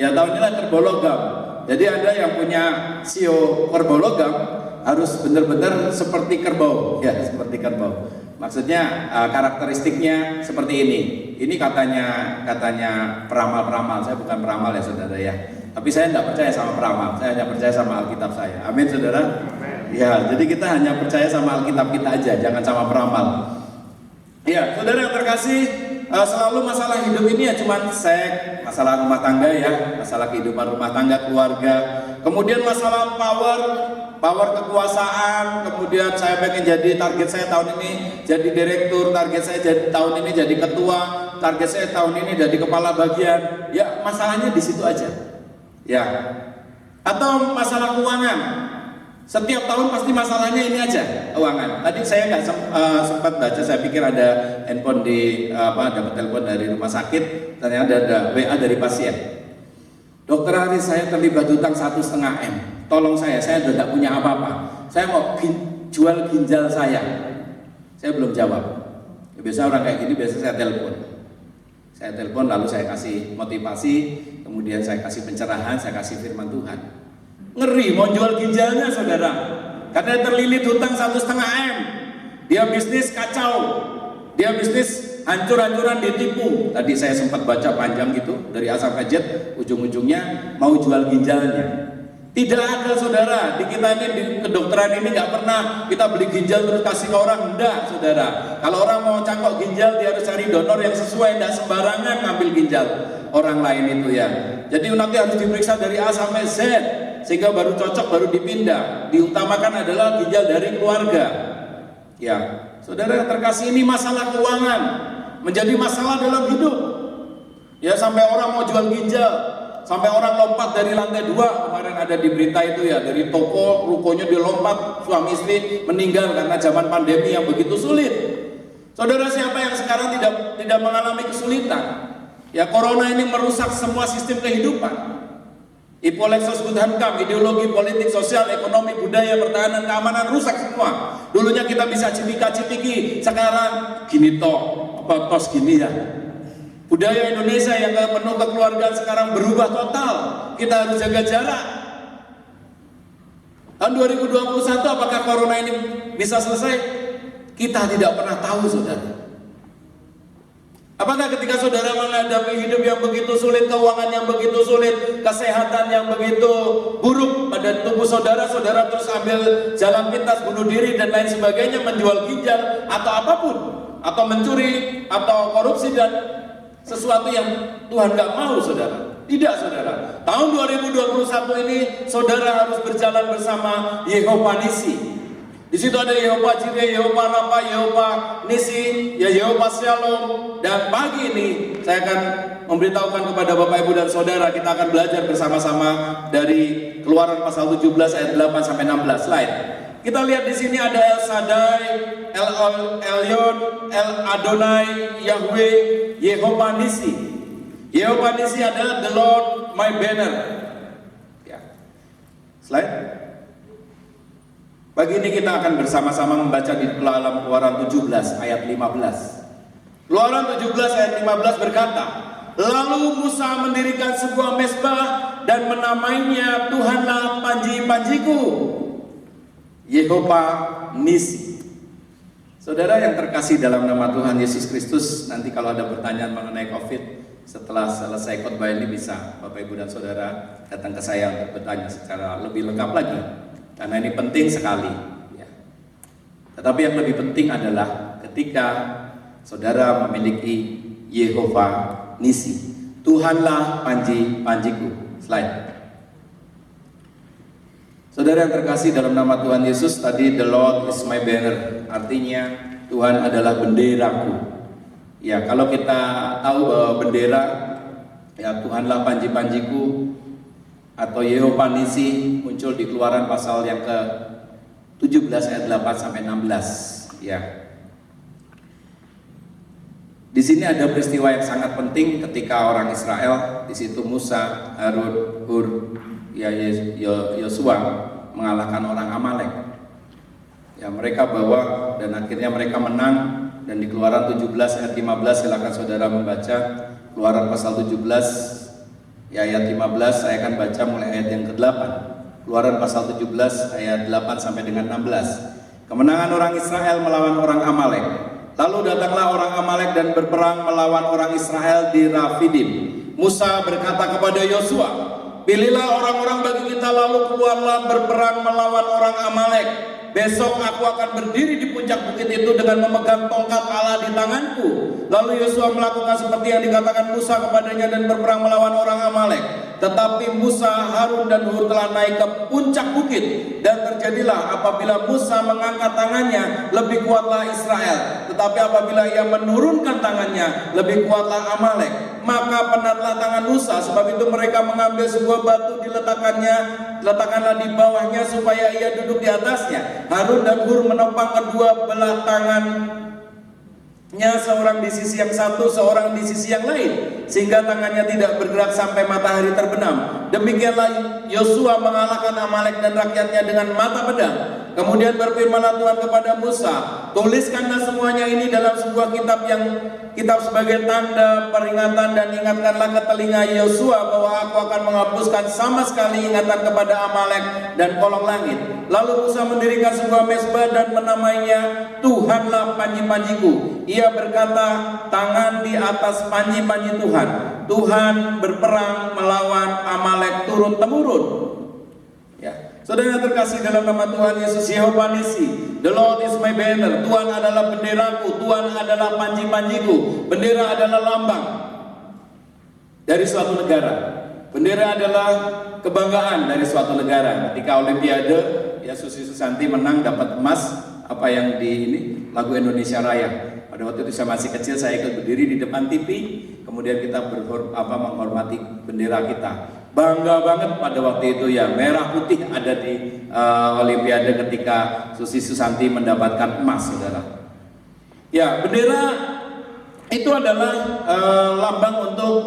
Ya, tahun inilah kerbau logam. Jadi ada yang punya sio kerbau logam harus benar-benar seperti kerbau, ya seperti kerbau. Maksudnya karakteristiknya seperti ini. Ini katanya peramal-peramal. Saya bukan peramal ya saudara ya. Tapi saya tidak percaya sama peramal. Saya hanya percaya sama Alkitab saya. Amin saudara. Ya, jadi kita hanya percaya sama Alkitab kita aja, jangan sama peramal. Ya, saudara yang terkasih, selalu masalah hidup ini ya cuman seks, masalah rumah tangga ya, masalah kehidupan rumah tangga, keluarga. Kemudian masalah power kekuasaan. Kemudian saya pengen jadi, target saya tahun ini jadi direktur, target saya jadi tahun ini jadi ketua, target saya tahun ini jadi kepala bagian. Ya masalahnya di situ aja. Ya. Atau masalah keuangan. Setiap tahun pasti masalahnya ini aja, keuangan. Tadi saya nggak sempat baca, saya pikir ada handphone dapat telepon dari rumah sakit, ternyata ada WA dari pasien. Dokter Haris, saya terlibat hutang 1,5 M. Tolong saya udah tidak punya apa-apa. Saya mau jual ginjal saya. Saya belum jawab. Ya, biasa orang kayak gini biasa saya telepon. Saya telepon lalu saya kasih motivasi, kemudian saya kasih pencerahan, saya kasih firman Tuhan. Ngeri mau jual ginjalnya saudara, karena terlilit hutang 1,5 M. Dia bisnis kacau, dia bisnis hancur-hancuran, ditipu. Tadi saya sempat baca panjang gitu dari A sampai Z, ujung-ujungnya mau jual ginjalnya. Tidak ada saudara, di kita ini di kedokteran ini nggak pernah kita beli ginjal terus kasih ke orang, enggak saudara. Kalau orang mau cangkok ginjal dia harus cari donor yang sesuai, enggak sembarangan ngambil ginjal orang lain itu ya. Jadi nanti harus diperiksa dari A sampai Z sehingga baru cocok, baru dipindah. Diutamakan adalah ginjal dari keluarga. Ya, saudara yang terkasih, ini masalah keuangan menjadi masalah dalam hidup. Ya sampai orang mau jual ginjal, sampai orang lompat dari lantai 2, kemarin ada di berita itu ya, dari toko, rukonya dia lompat, suami istri meninggal karena zaman pandemi yang begitu sulit. Saudara, siapa yang sekarang tidak mengalami kesulitan? Ya corona ini merusak semua sistem kehidupan. Ipolexos Budhankam, ideologi politik, sosial, ekonomi, budaya, pertahanan, keamanan rusak semua. Dulunya kita bisa cipika-cipiki, sekarang gini apa tos gini ya. Budaya Indonesia yang penuh kekeluargaan sekarang berubah total. Kita harus jaga jarak. Tahun 2021 apakah corona ini bisa selesai? Kita tidak pernah tahu saudara. Apakah ketika saudara menghadapi hidup yang begitu sulit, keuangan yang begitu sulit, kesehatan yang begitu buruk pada tubuh saudara, saudara terus ambil jalan pintas, bunuh diri dan lain sebagainya, menjual ginjal atau apapun, atau mencuri, atau korupsi dan sesuatu yang Tuhan nggak mau saudara. Tidak saudara. Tahun 2021 ini saudara harus berjalan bersama Yehova Nisi. Di situ ada Yehova Jireh, Yehova Rafa, Yehova Nisi, ya Yehova Shalom. Dan pagi ini saya akan memberitahukan kepada Bapak Ibu dan Saudara, kita akan belajar bersama-sama dari Keluaran pasal 17 ayat 8 sampai 16 slide. Kita lihat di sini ada El Shaddai, El Elyon, El Adonai, Yahweh, Yehova Nisi. Yehova Nisi adalah the Lord my banner. Ya. Slide. Pagi ini kita akan bersama-sama membaca di dalam Keluaran 17 ayat 15. Keluaran 17 ayat 15 berkata, lalu Musa mendirikan sebuah mezbah dan menamainya Tuhanlah panji-panjiku, Yehova Nisi. Saudara yang terkasih dalam nama Tuhan Yesus Kristus, nanti kalau ada pertanyaan mengenai COVID, setelah selesai khotbah ini bisa Bapak Ibu dan Saudara datang ke saya untuk bertanya secara lebih lengkap lagi. Karena ini penting sekali ya. Tetapi yang lebih penting adalah ketika saudara memiliki Yehova Nisi, Tuhanlah panji-panjiku. Slide. Saudara yang terkasih dalam nama Tuhan Yesus, tadi the Lord is my banner, artinya Tuhan adalah benderaku. Ya, kalau kita tahu bahwa bendera ya Tuhanlah panji-panjiku atau Yehova Nisi muncul di Keluaran pasal yang ke-17 ayat 8 sampai 16 ya. Di sini ada peristiwa yang sangat penting ketika orang Israel, di situ Musa, Harun, Hur, Yosua mengalahkan orang Amalek. Ya, mereka bawa dan akhirnya mereka menang, dan di Keluaran 17 ayat 15 silakan saudara membaca Keluaran pasal 17 ya, ayat 15, saya akan baca mulai ayat yang ke-8. Keluaran pasal 17 ayat 8 sampai dengan 16. Kemenangan orang Israel melawan orang Amalek. Lalu datanglah orang Amalek dan berperang melawan orang Israel di Rafidim. Musa berkata kepada Yosua, pilihlah orang-orang bagi kita lalu keluarlah berperang melawan orang Amalek. besok aku akan berdiri di puncak bukit itu dengan memegang tongkat Allah di tanganku. Lalu Yosua melakukan seperti yang dikatakan Musa kepadanya dan berperang melawan orang Amalek. Tetapi Musa, Harun dan Hur telah naik ke puncak bukit, dan terjadilah apabila Musa mengangkat tangannya, lebih kuatlah Israel. Tetapi apabila ia menurunkan tangannya, lebih kuatlah Amalek. Maka penatlah tangan Musa, sebab itu mereka mengambil sebuah batu diletakkanlah di bawahnya supaya ia duduk di atasnya. Harun dan Hur menopang kedua belah tangannya, seorang di sisi yang satu, seorang di sisi yang lain, sehingga tangannya tidak bergerak sampai matahari terbenam. Demikianlah Yosua mengalahkan Amalek dan rakyatnya dengan mata pedang. Kemudian berfirmanlah Tuhan kepada Musa, tuliskanlah semuanya ini dalam sebuah kitab sebagai tanda peringatan, dan ingatkanlah ke telinga Yosua bahwa aku akan menghapuskan sama sekali ingatan kepada Amalek dan kolong langit. Lalu Musa mendirikan sebuah mezbah dan menamainya Tuhanlah panji-panjiku. Ia berkata, tangan di atas panji-panji Tuhan. Tuhan berperang melawan Amalek turun temurun. Ya, saudara yang terkasih dalam nama Tuhan Yesus, Yehova Nisi, the Lord is my banner. Tuhan adalah benderaku, Tuhan adalah panji-panjiku. Bendera adalah lambang dari suatu negara. Bendera adalah kebanggaan dari suatu negara. Ketika Olimpiade, ya Susi Susanti menang dapat emas, apa yang di ini lagu Indonesia Raya. Pada waktu itu saya masih kecil, saya ikut berdiri di depan TV, kemudian kita menghormati bendera kita. Bangga banget pada waktu itu ya, merah putih ada di Olimpiade ketika Susi Susanti mendapatkan emas, saudara. Ya, bendera itu adalah lambang untuk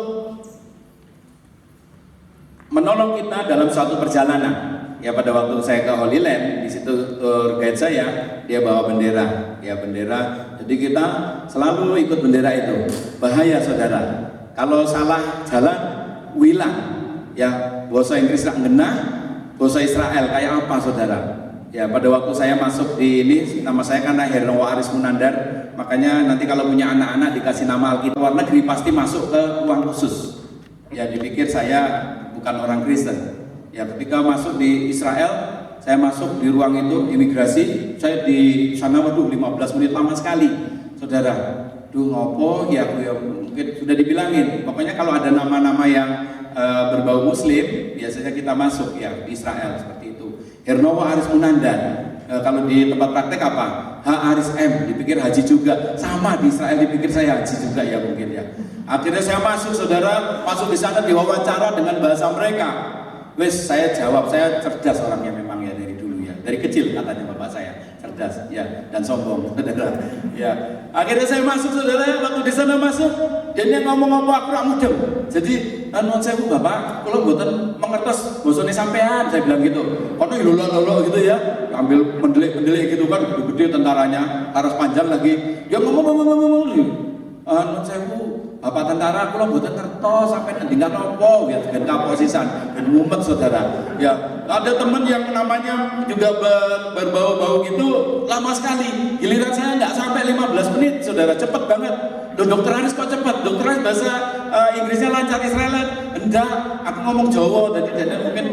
menolong kita dalam suatu perjalanan. Ya, pada waktu saya ke Holy Land, di situ tour guide saya, dia bawa bendera, ya bendera. Jadi kita selalu ikut bendera itu. Bahaya, saudara, kalau salah jalan, wilang. Ya, bahasa Inggris tak genah, bahasa Israel kayak apa, saudara? Ya, pada waktu saya masuk di ini, nama saya kan Hernowo Aris Munandar, makanya nanti kalau punya anak-anak dikasih nama Alkitab luar negeri pasti masuk ke ruang khusus. Ya, dipikir saya bukan orang Kristen. Ya, ketika masuk di Israel, saya masuk di ruang itu imigrasi, saya di sana 15 menit lama sekali, saudara. Duh, ngopo ya, aku ya mungkin sudah dibilangin. Pokoknya kalau ada nama-nama yang berbau Muslim, biasanya kita masuk ya di Israel seperti itu. Hernowo Aris Munandar. Kalau di tempat praktek apa? Aris M, dipikir haji juga. Sama di Israel dipikir saya haji juga ya mungkin ya. Akhirnya saya masuk, saudara, masuk di sana diwawancara dengan bahasa mereka. Wes, saya jawab, saya cerdas orangnya memang ya dari dulu ya, dari kecil katanya bapak saya cerdas ya, dan sombong, saudara. Ya, akhirnya saya masuk, saudara. Waktu di sana masuk, dia ngomong-ngomong aku rak mudeng. Jadi, non saya bapak, kalau buatan mengertos bosone sampean, saya bilang gitu. Kono lolo gitu ya, ambil mendelik gitu kan, gede tentaranya, harus panjang lagi. Dia ngomong, non saya bapak tentara, aku buatan ngertos sampai dengan nopo ya, dengan kaposisan dan mumet, saudara. Ya, ada teman yang namanya juga berbau-bau gitu lama sekali. Giliran saya nggak sampai 15 menit, saudara, cepet banget. Dokter Aris kok cepet? Dokter Aris bahasa Inggrisnya lancar, Israel enggak. Aku ngomong Jawa tadi, jadi mungkin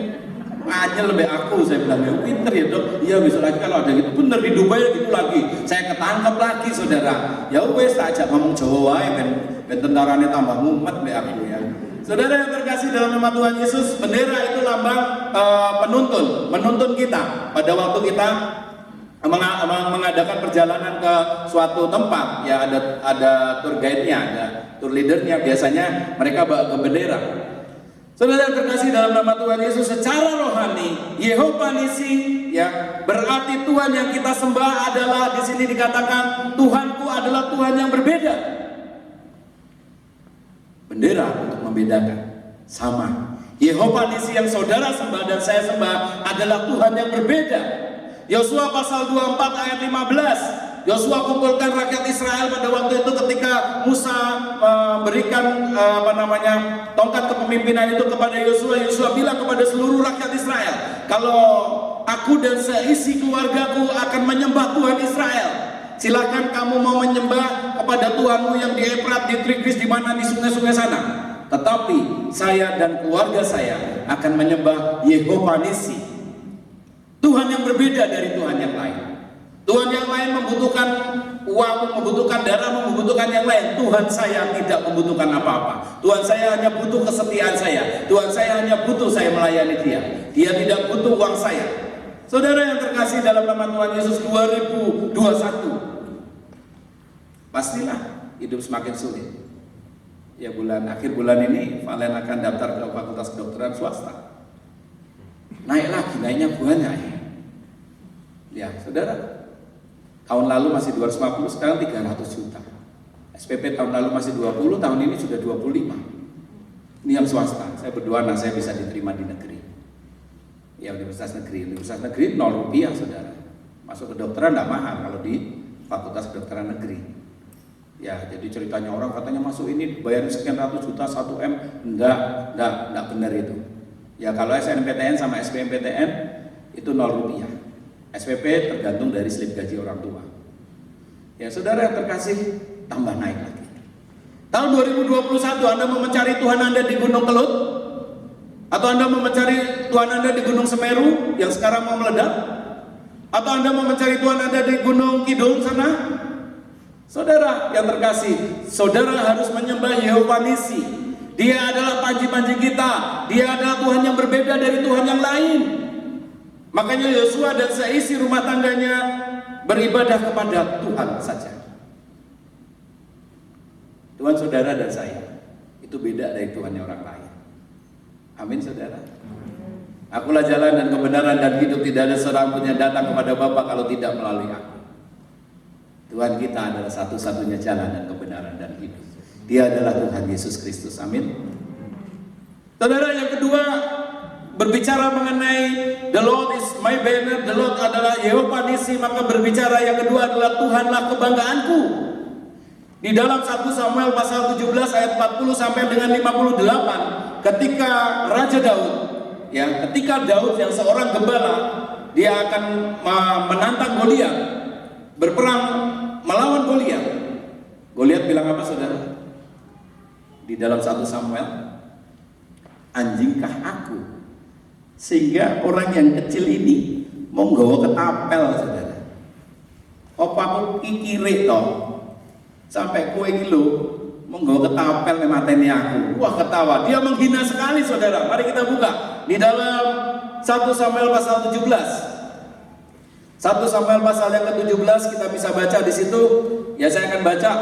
anyel lebih aku. Saya bilang, ya pinter ya dok. Iya, besok lagi kalau ada gitu, bener di Dubai ya gitu lagi. Saya ketangkep lagi, saudara. Ya wes, tak ajak ngomong Jawa ya, ben tentaranya tambah mumet be aku ya. Saudara yang terkasih dalam nama Tuhan Yesus, bendera itu lambang menuntun kita pada waktu kita mengadakan perjalanan ke suatu tempat. Ya, ada tour guide-nya, ada tour leader-nya, biasanya mereka bawa ke bendera. Saudara yang terkasih dalam nama Tuhan Yesus, secara rohani Yehova Nisi ya, berarti Tuhan yang kita sembah adalah, di sini dikatakan Tuhanku adalah Tuhan yang berbeda. Bendera untuk membedakan, sama. Yehova Nisi yang saudara sembah dan saya sembah adalah Tuhan yang berbeda. Yosua pasal 24 ayat 15. Yosua kumpulkan rakyat Israel pada waktu itu ketika Musa memberikan tongkat kepemimpinan itu kepada Yosua. Yosua bilang kepada seluruh rakyat Israel, kalau aku dan seisi keluargaku akan menyembah Tuhan Israel, silakan kamu mau menyembah kepada Tuhanmu yang di Efrat, di Tigris, di mana di sungai-sungai sana. Tetapi saya dan keluarga saya akan menyembah Yehova Nisi, Tuhan yang berbeda dari Tuhan yang lain. Tuhan yang lain membutuhkan uang, membutuhkan darah, membutuhkan yang lain. Tuhan saya tidak membutuhkan apa-apa. Tuhan saya hanya butuh kesetiaan saya. Tuhan saya hanya butuh saya melayani Dia. Dia tidak butuh uang saya. Saudara yang terkasih dalam nama Tuhan Yesus, 2021 pastilah hidup semakin sulit. Ya, akhir bulan ini Valen akan daftar ke Fakultas Kedokteran swasta. Naik lagi, naiknya banyak ya. Ya, saudara, tahun lalu masih 250, sekarang 300 juta. SPP tahun lalu masih 20, tahun ini sudah 25. Ini yang swasta. Saya berdoa anak saya bisa diterima di negeri. Ya, universitas negeri 0 rupiah, saudara. Masuk kedokteran tidak mahal kalau di Fakultas Kedokteran Negeri. Ya, jadi ceritanya orang katanya masuk ini bayar sekian ratus juta 1 M, enggak benar itu. Ya, kalau SNMPTN sama SBMPTN itu 0 rupiah. SPP tergantung dari slip gaji orang tua. Ya, saudara yang terkasih, tambah naik lagi. Tahun 2021 Anda mau mencari Tuhan Anda di Gunung Kelut? Atau Anda mau mencari Tuhan Anda di Gunung Semeru yang sekarang mau meledak? Atau Anda mau mencari Tuhan Anda di Gunung Kidul sana? Saudara yang terkasih, saudara harus menyembah Yehova Nisi. Dia adalah panji-panji kita. Dia adalah Tuhan yang berbeda dari Tuhan yang lain. Makanya Yosua dan seisi rumah tangganya beribadah kepada Tuhan saja. Tuhan saudara dan saya itu beda dari Tuhan yang orang lain. Amin, saudara. Akulah jalan dan kebenaran dan hidup, tidak ada seorang pun yang datang kepada Bapa kalau tidak melalui aku. Tuhan kita adalah satu-satunya jalan dan kebenaran dan hidup. Dia adalah Tuhan Yesus Kristus. Amin. Saudara, yang kedua, berbicara mengenai the Lord is my banner, the Lord adalah Yehova Nisi, maka berbicara yang kedua adalah Tuhanlah kebanggaanku. Di dalam 1 Samuel pasal 17 ayat 40 sampai dengan 58, ketika Raja Daud, ya, ketika Daud yang seorang gembala, dia akan menantang Goliat, berperang melawan Goliat. Goliat bilang apa, saudara? Di dalam 1 Samuel, anjingkah aku sehingga orang yang kecil ini mau nggawa ketapel, saudara? Apa aku kikire toh sampai kue iki lho mau nggawa ketapel nek mateni aku. Wah, ketawa. Dia menghina sekali, saudara. Mari kita buka di dalam 1 Samuel pasal 17. 1 Samuel pasal yang ke-17 kita bisa baca di situ. Ya, saya akan baca.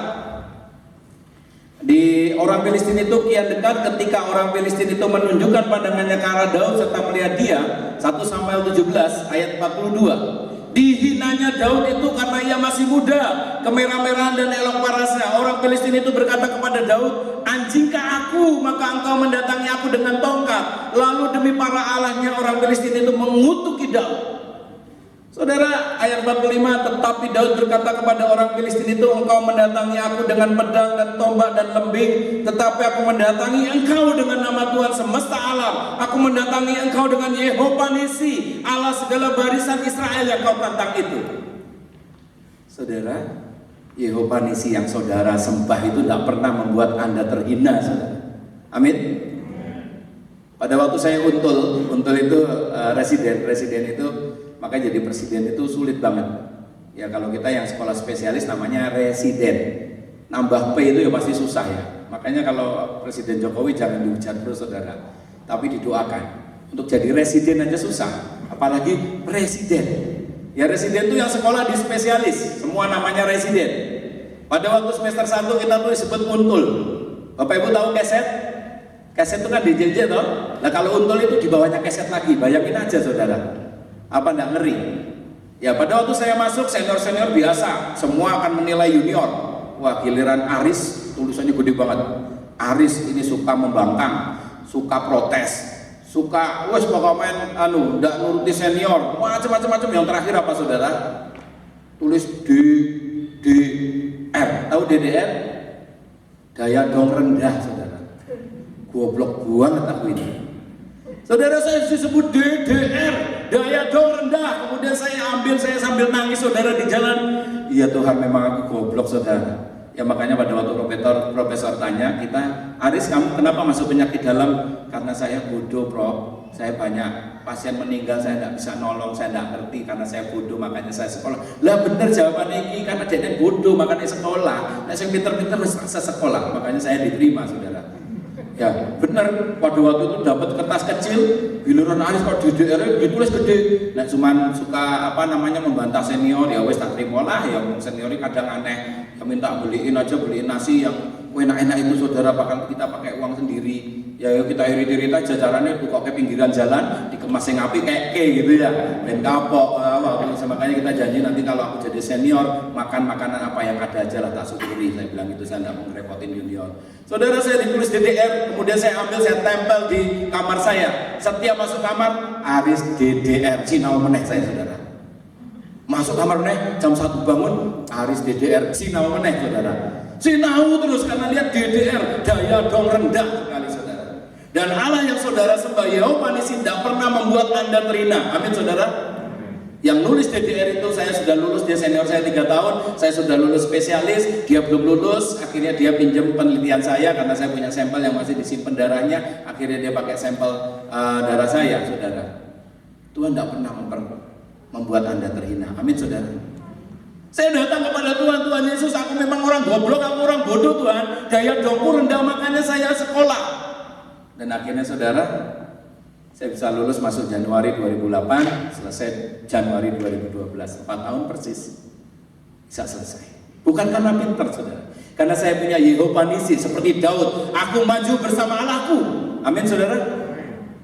Di orang Filistin itu kian dekat ketika orang Filistin itu menunjukkan pandangannya ke arah Daud serta melihat dia. 1 Samuel 17 ayat 42. Dihinanya Daud itu karena ia masih muda, kemerah-merahan dan elok parasnya. Orang Filistin itu berkata kepada Daud, anjingkah aku, maka engkau mendatangi aku dengan tongkat. Lalu demi para allahnya orang Filistin itu mengutuki Daud. Saudara, ayat 45, tetapi Daud berkata kepada orang Filistin itu, engkau mendatangi aku dengan pedang dan tombak dan lembing, tetapi aku mendatangi engkau dengan nama Tuhan semesta alam. Aku mendatangi engkau dengan Yehova Nisi, Allah segala barisan Israel yang kau tantang itu. Saudara, Yehova Nisi yang saudara sembah itu tidak pernah membuat Anda terhina, saudara. Amin. Pada waktu saya untul itu residen itu, maka jadi presiden itu sulit banget. Ya, kalau kita yang sekolah spesialis namanya residen. Nambah P itu ya pasti susah ya. Makanya kalau Presiden Jokowi jangan dihujat terus, saudara. Tapi didoakan. Untuk jadi residen aja susah, apalagi presiden. Ya, residen itu yang sekolah di spesialis, semua namanya residen. Pada waktu semester 1 kita tuh disebut untul. Bapak Ibu tahu keset? Keset itu kan dijejek toh. Nah, kalau untul itu di bawahnya keset lagi. Bayangin aja, saudara. Apa enggak ngeri? Ya, pada waktu saya masuk, senior-senior biasa semua akan menilai junior. Wah, giliran Aris tulisannya gede banget. Aris ini suka membangkang, suka protes, suka wes pokoknya enggak nuruti senior, macam-macam. Yang terakhir apa, saudara? Tulis DDR. Tahu DDR? Daya dong rendah, saudara. Goblok banget aku ini. Saudara, saya disebut DDR, daya dong rendah. Kemudian saya sambil nangis, saudara, di jalan. Iya Tuhan, memang aku goblok, saudara. Ya, makanya pada waktu profesor tanya kita, Aris, kamu kenapa masuk penyakit dalam? Karena saya bodoh, Prof. Saya banyak pasien meninggal saya tidak bisa nolong, saya tidak ngerti karena saya bodoh makanya saya sekolah. Lah bener jawabannya ini karena dia bodoh makanya sekolah. Nah saya pinter-pinter rasa sekolah makanya saya diterima saudara. Ya bener, pada waktu itu dapat kertas kecil, giliran aris kok DDR ditulis gede. Nah cuman suka membantah senior, ya wes tak terima lah. Yang senior kadang aneh, minta beliin nasi yang enak-enak itu saudara, bahkan kita pakai uang sendiri. Ya yuk kita irit-irit aja jalannya kok ke pinggiran jalan dikemas yang api kayak gitu ya, dan kapok. Makanya kita janji nanti kalau aku jadi senior makan makanan apa yang ada aja lah, tak syukuri. Saya bilang itu, saya tidak mau ngerepotin junior. Saudara, saya ditulis DDR, kemudian saya ambil, saya tempel di kamar saya. Setiap masuk kamar, Aris DDR, sinau meneh saya saudara. Masuk kamar meneh, jam 1 bangun, Aris DDR, sinau meneh saudara. Sinau terus karena lihat DDR, daya dong rendah sekali saudara. Dan Allah yang saudara sembah, Yehova Nisi, tidak pernah membuat Anda terhina. Amin saudara. Yang nulis DDR itu, saya sudah lulus, dia senior saya 3 tahun, saya sudah lulus spesialis, dia belum lulus, akhirnya dia pinjam penelitian saya karena saya punya sampel yang masih disimpan darahnya, akhirnya dia pakai sampel darah saya saudara. Tuhan tidak pernah membuat Anda terhina. Amin saudara. Saya datang kepada Tuhan, Tuhan Yesus, aku memang orang goblok, aku orang bodoh Tuhan, daya dongku rendah makanya saya sekolah. Dan akhirnya saudara, saya bisa lulus masuk Januari 2008, selesai Januari 2012, 4 tahun persis bisa selesai. Bukan karena pintar saudara, karena saya punya Yehova Nisi seperti Daud, aku maju bersama Allahku. Amin saudara.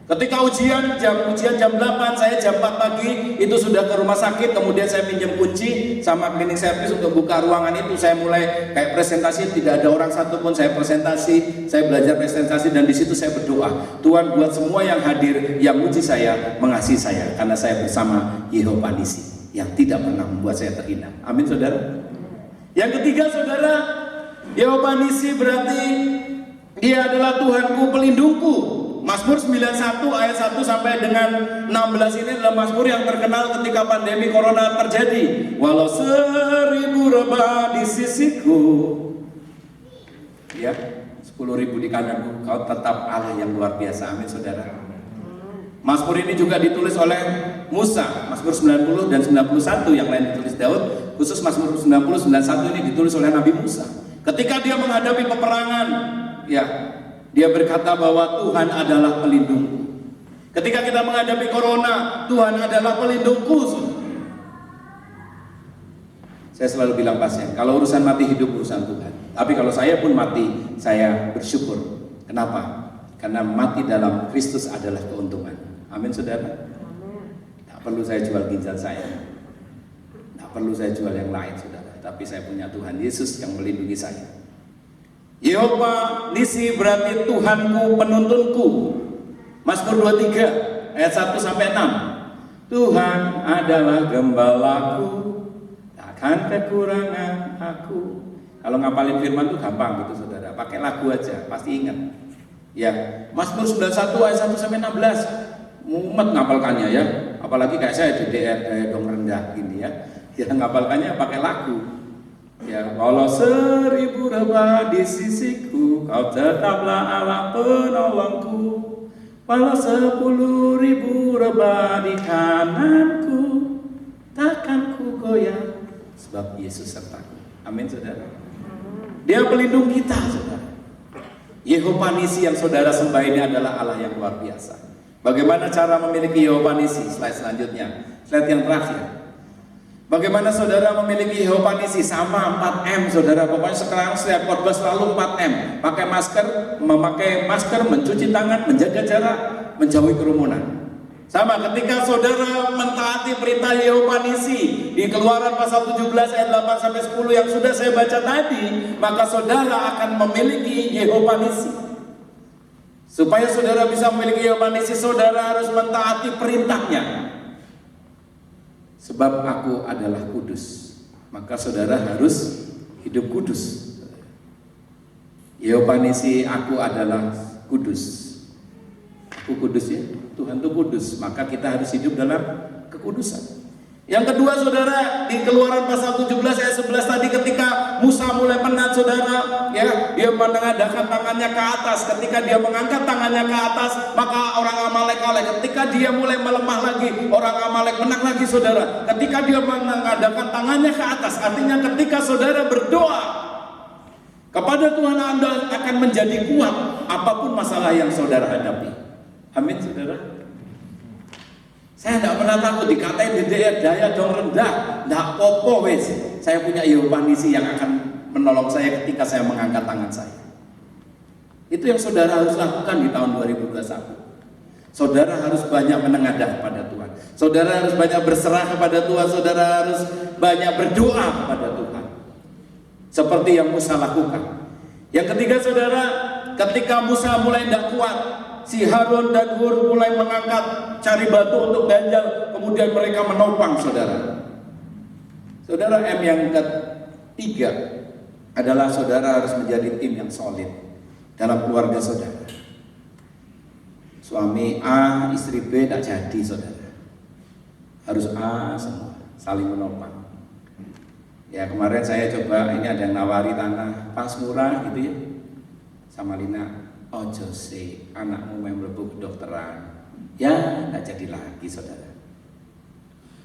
Ketika ujian jam 8, saya jam 4 pagi itu sudah ke rumah sakit, kemudian saya pinjam kunci sama cleaning service untuk buka ruangan itu. Saya mulai kayak presentasi, tidak ada orang satu pun, saya presentasi, saya belajar presentasi, dan di situ saya berdoa, Tuhan buat semua yang hadir, yang uji saya, mengasihi saya, karena saya bersama Yehova Nisi yang tidak pernah membuat saya terhina. Amin saudara. Yang ketiga saudara, Yehova Nisi berarti Dia adalah Tuhanku pelindungku. Mazmur 91 ayat 1 sampai dengan 16 ini adalah mazmur yang terkenal ketika pandemi corona terjadi. Walau 1000 rebah di sisiku, ya 10.000 di kananku, kau tetap Allah yang luar biasa. Amin saudara. Mazmur ini juga ditulis oleh Musa, Mazmur 90 dan 91, yang lain ditulis Daud. Khusus Mazmur 90, 91 ini ditulis oleh Nabi Musa. Ketika dia menghadapi peperangan, ya, dia berkata bahwa Tuhan adalah pelindungku. Ketika kita menghadapi corona, Tuhan adalah pelindungku. Saya selalu bilang pasien, kalau urusan mati hidup urusan Tuhan. Tapi kalau saya pun mati, saya bersyukur. Kenapa? Karena mati dalam Kristus adalah keuntungan. Amin saudara. Tidak perlu saya jual ginjal saya, tidak perlu saya jual yang lain saudara. Tapi saya punya Tuhan Yesus yang melindungi saya. Yehova Nisi berarti Tuhanku penuntunku. Mazmur 23 ayat 1 sampai 6. Tuhan adalah gembalaku, takkan kekurangan aku. Kalau ngapalin firman itu gampang gitu saudara, pakai lagu aja pasti ingat. Ya, Mazmur 91 ayat 1 sampai 16. Mumet ngapalkannya ya, apalagi kayak saya DDR kayak dong rendah gini ya. Ya ngapalkannya pakai lagu. Ya, walau 1000 rebah di sisiku, kau tetaplah Allah penolongku. Walau 10.000 rebah di kananku, takkan ku goyah, sebab Yesus sertaku. Amin saudara. Dia pelindung kita saudara. Yehova Nisi yang saudara sembah ini adalah Allah yang luar biasa. Bagaimana cara memiliki Yehova Nisi? Slide selanjutnya, slide yang terakhir. Bagaimana saudara memiliki Yehova Nisi? Sama 4M saudara. Pokoknya sekarang setiap khotbah selalu 4M. Pakai masker, memakai masker, mencuci tangan, menjaga jarak, menjauhi kerumunan. Sama ketika saudara mentaati perintah Yehova Nisi di Keluaran pasal 17 ayat 8 sampai 10 yang sudah saya baca tadi, maka saudara akan memiliki Yehova Nisi. Supaya saudara bisa memiliki Yehova Nisi, saudara harus mentaati perintahnya. Sebab aku adalah kudus, maka saudara harus hidup kudus. Yehova Nisi, aku adalah kudus. Aku kudus ya, Tuhan itu kudus, maka kita harus hidup dalam kekudusan. Yang kedua saudara, di Keluaran pasal 17 ayat 11 tadi ketika Musa mulai penat saudara, ya, dia mengadakan tangannya ke atas. Ketika dia mengangkat tangannya ke atas, maka orang Amalek kalah. Ketika dia mulai melemah lagi, orang Amalek menang lagi, saudara. Ketika dia mengadakan tangannya ke atas, artinya ketika saudara berdoa kepada Tuhan, Anda akan menjadi kuat apapun masalah yang saudara hadapi. Amin, saudara. Saya tidak pernah takut dikatain di daya dong rendah, tidak popo wes. Saya punya Yohanisi yang akan menolong saya ketika saya mengangkat tangan saya. Itu yang saudara harus lakukan di tahun 2021. Saudara harus banyak menengadah kepada Tuhan. Saudara harus banyak berserah kepada Tuhan. Saudara harus banyak berdoa kepada Tuhan. Seperti yang Musa lakukan. Yang ketiga, saudara, ketika Musa mulai tidak kuat, si Harun dan Hur mulai mengangkat cari batu untuk ganjal, kemudian mereka menopang, saudara. Saudara, M yang ketiga adalah saudara harus menjadi tim yang solid dalam keluarga saudara. Suami A, istri B tidak jadi, saudara. Harus A semua, saling menopang. Ya, kemarin saya coba, ini ada yang nawari tanah pas murah gitu ya, sama Lina. Ojo sih, anakmu main mlebu kedokteran. Ya, nggak jadi lagi, saudara.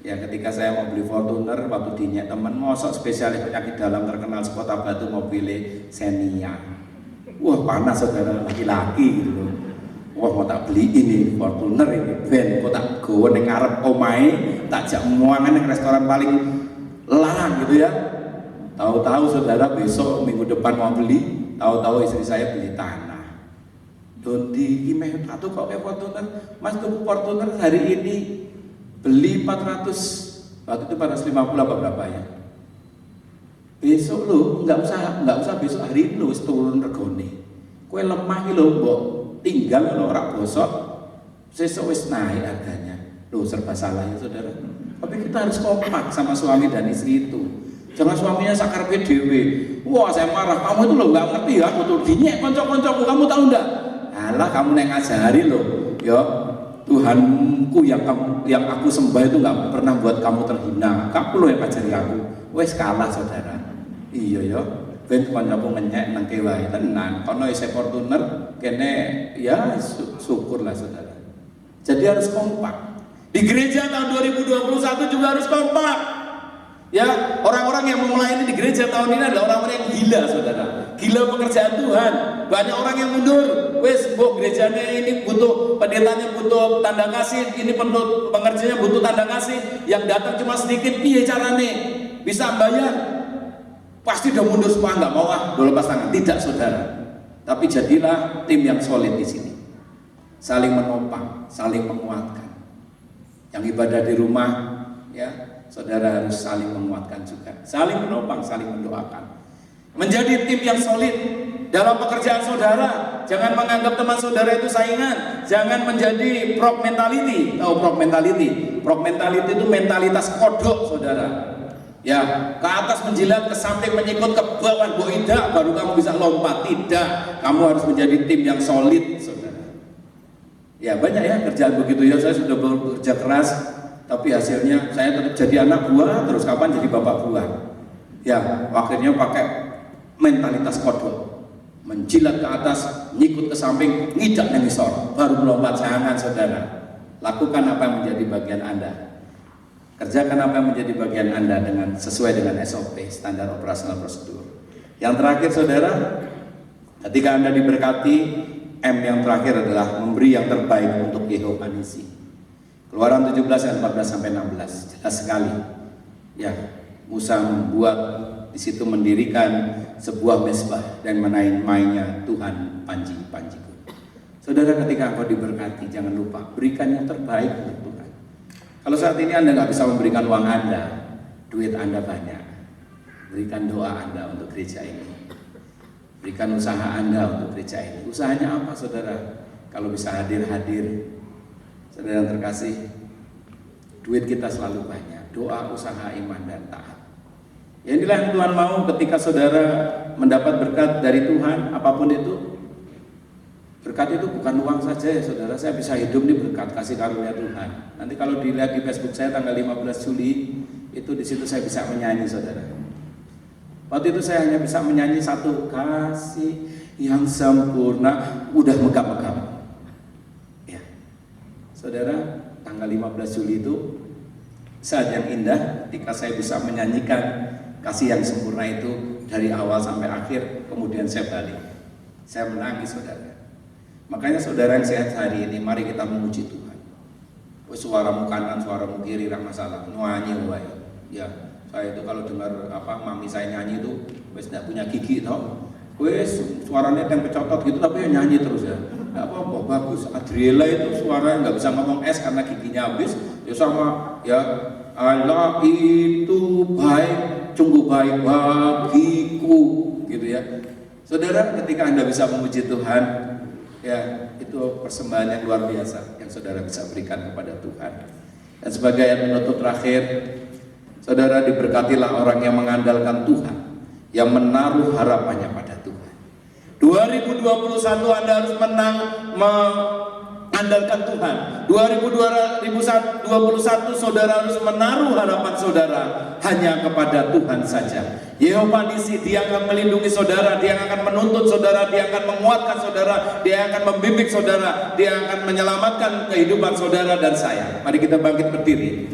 Ya, ketika saya mau beli Fortuner, waktu dinyek temen, mosok spesialis penyakit dalam terkenal sekota Batu mobilnya Xenia. Wah, panas, saudara, laki-laki gitu loh. Wah, mau tak beli ini Fortuner ini ben, kok tak gowo ning ngarep omahe, tak jak muangan ning restoran paling larang gitu ya. Tahu-tahu saudara besok minggu depan mau beli, tahu-tahu istri saya beli tanah. Dondi imeh satu kok kayak Fortuner, Mas tuku Fortuner hari ini beli 400, waktu itu 450 apa berapa ya? Besok lo nggak usah besok hari ini lo turun regone. Kue lemah lo mbok tinggal lo rak bosok, sesuk wis naik harganya. Lo serba salah ya, saudara. Tapi kita harus kompak sama suami dan istri itu. Jangan suaminya sakarpe dewe. Wah, saya marah, kamu itu lo nggak ngerti ya, aku tuh dinyek konco-koncoku, kamu tahu nggak? Alah, kamu yang ngajari loh, ya Tuhanku yang aku sembah itu nggak pernah buat kamu terhina. Kamu loh yang ngajari aku. Wes kalah, saudara. Iya ya, ben koncoku ngenyek nang kewae tenan. Kono isih Fortuner kene ya syukurlah, saudara. Jadi harus kompak. Di gereja tahun 2021 juga harus kompak. Ya, orang-orang yang mau melayani di gereja tahun ini adalah orang-orang yang gila, saudara. Gila pekerjaan Tuhan. Banyak orang yang mundur. Wes, gerejanya ini butuh, pendetanya butuh tanda kasih, ini pengerjanya butuh tanda kasih. Yang datang cuma sedikit, piye carane bisa bayar? Pasti udah mundur semua, nggak mau udah lepas tangan. Tidak, saudara. Tapi jadilah tim yang solid di sini. Saling menopang, saling menguatkan. Yang ibadah di rumah, ya, saudara harus saling menguatkan juga, saling menopang, saling mendoakan. Menjadi tim yang solid dalam pekerjaan saudara. Jangan menganggap teman saudara itu saingan. Jangan menjadi prop mentality. Tahu prop mentality? Prop mentality itu mentalitas kodok, saudara. Ya, ke atas menjilat, ke samping menyikut, ke bawah tidak, baru kamu bisa lompat. Tidak, kamu harus menjadi tim yang solid, saudara. Ya, banyak ya kerjaan begitu ya. Saya sudah bekerja keras, tapi hasilnya saya tetap jadi anak buah, terus kapan jadi bapak buah. Ya, akhirnya pakai mentalitas kodok, menjilat ke atas, nyikut ke samping, ngidak nengisor, baru melompat. Jangan, saudara. Lakukan apa yang menjadi bagian Anda. Kerjakan apa yang menjadi bagian Anda dengan sesuai dengan SOP, standar operasional prosedur. Yang terakhir, saudara, ketika Anda diberkati, M yang terakhir adalah memberi yang terbaik untuk Yehova Nisi. Keluaran 17 ayat 14 sampai 16, jelas sekali. Ya, Musa membuat di situ, mendirikan sebuah mezbah dan menaik-mainnya Tuhan panji-panjiku. Saudara, ketika engkau diberkati, jangan lupa berikan yang terbaik untuk Tuhan. Kalau saat ini Anda nggak bisa memberikan uang Anda, duit Anda banyak, berikan doa Anda untuk gereja ini. Berikan usaha Anda untuk gereja ini. Usahanya apa, saudara? Kalau bisa hadir-hadir. Saudara yang terkasih, duit kita selalu banyak, doa, usaha, iman, dan taat. Ya, inilah yang Tuhan mau ketika saudara mendapat berkat dari Tuhan, apapun itu. Berkat itu bukan uang saja ya, saudara. Saya bisa hidup di berkat kasih karunia Tuhan. Nanti kalau dilihat di Facebook saya tanggal 15 Juli, itu di situ saya bisa menyanyi, saudara. Waktu itu saya hanya bisa menyanyi satu, kasih yang sempurna, udah megap-megap. Ya, saudara, tanggal 15 Juli itu saat yang indah ketika saya bisa menyanyikan kasih yang sempurna itu dari awal sampai akhir, kemudian saya balik. Saya menangis, saudara. Makanya saudara yang sehat hari ini, mari kita memuji Tuhan. Suaramu kanan, suaramu kiri, tidak masalah. Nyanyi, wae. Ya, saya itu kalau dengar mami saya nyanyi itu, wes tidak punya gigi, toh. Wes suaranya yang kecotot gitu, tapi ya nyanyi terus ya. Tidak apa-apa, bagus. Adriela itu suaranya nggak bisa ngomong S karena giginya habis. Ya sama, ya Allah itu baik, sungguh baik bagiku, gitu ya. Saudara, ketika Anda bisa memuji Tuhan, ya itu persembahan yang luar biasa yang saudara bisa berikan kepada Tuhan. Dan sebagai yang menutup terakhir, saudara, diberkatilah orang yang mengandalkan Tuhan, yang menaruh harapannya pada Tuhan. 2021 Anda harus mengandalkan Tuhan. 2021 saudara harus menaruh harapan saudara hanya kepada Tuhan saja. Yehova Nisi, Dia akan melindungi saudara, Dia akan menuntut saudara, Dia akan menguatkan saudara, Dia akan membimbing saudara, Dia akan menyelamatkan kehidupan saudara dan saya. Mari kita bangkit berdiri.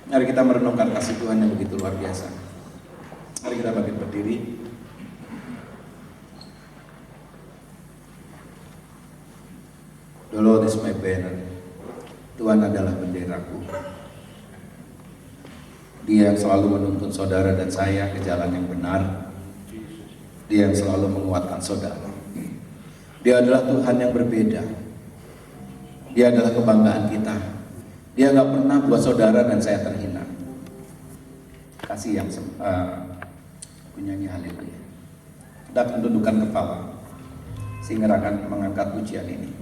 Mari kita merenungkan kasih Tuhan yang begitu luar biasa. Mari kita bangkit berdiri. The Lord is my banner. Tuhan adalah benderaku. Dia yang selalu menuntun saudara dan saya ke jalan yang benar. Dia yang selalu menguatkan saudara. Dia adalah Tuhan yang berbeda. Dia adalah kebanggaan kita. Dia nggak pernah buat saudara dan saya terhina. Kasih yang penyanyi haleluya. Kita akan tundukkan kepala sehingga akan mengangkat pujian ini.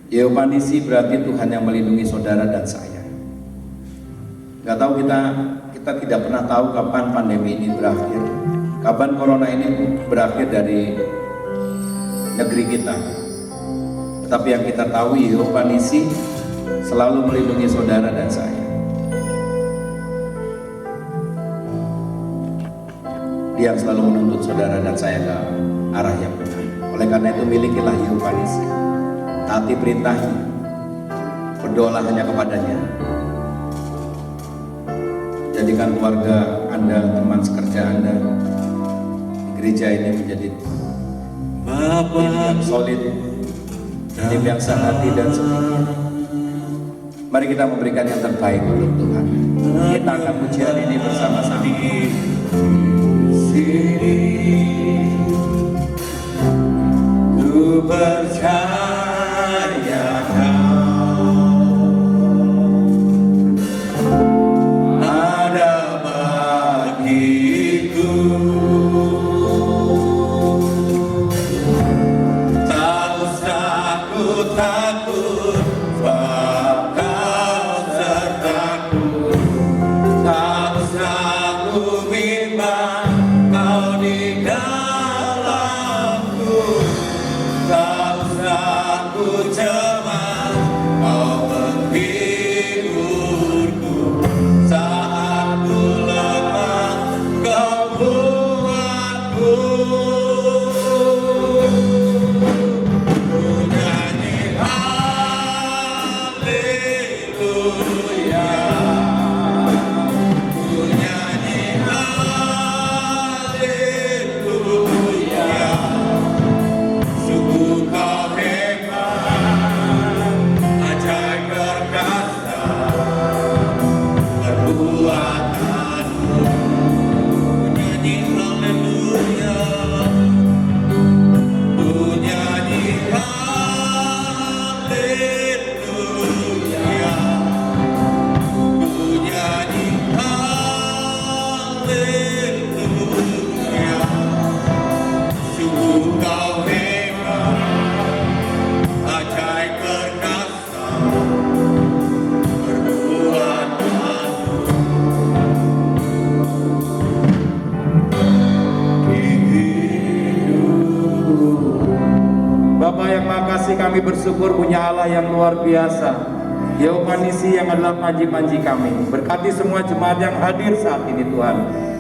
Yehova Nisi berarti Tuhan yang melindungi saudara dan saya. Gak tahu kita tidak pernah tahu kapan pandemi ini berakhir, kapan corona ini berakhir dari negeri kita. Tetapi yang kita tahu, Yehova Nisi selalu melindungi saudara dan saya. Dia yang selalu menuntut saudara dan saya ke arah yang benar. Oleh karena itu, milikilah Yehova Nisi, taati perintahnya, berdoalah hanya kepadanya. Jadikan keluarga Anda, teman sekerja Anda di gereja ini menjadi tim yang solid, tim yang sehati dan setia. Mari kita memberikan yang terbaik untuk Tuhan. Kita akan pujian ini bersama-sama. Ku percaya Kami bersyukur punya Allah yang luar biasa. Yeopanisi yang adalah panji-panji kami. Berkati semua jemaat yang hadir saat ini Tuhan.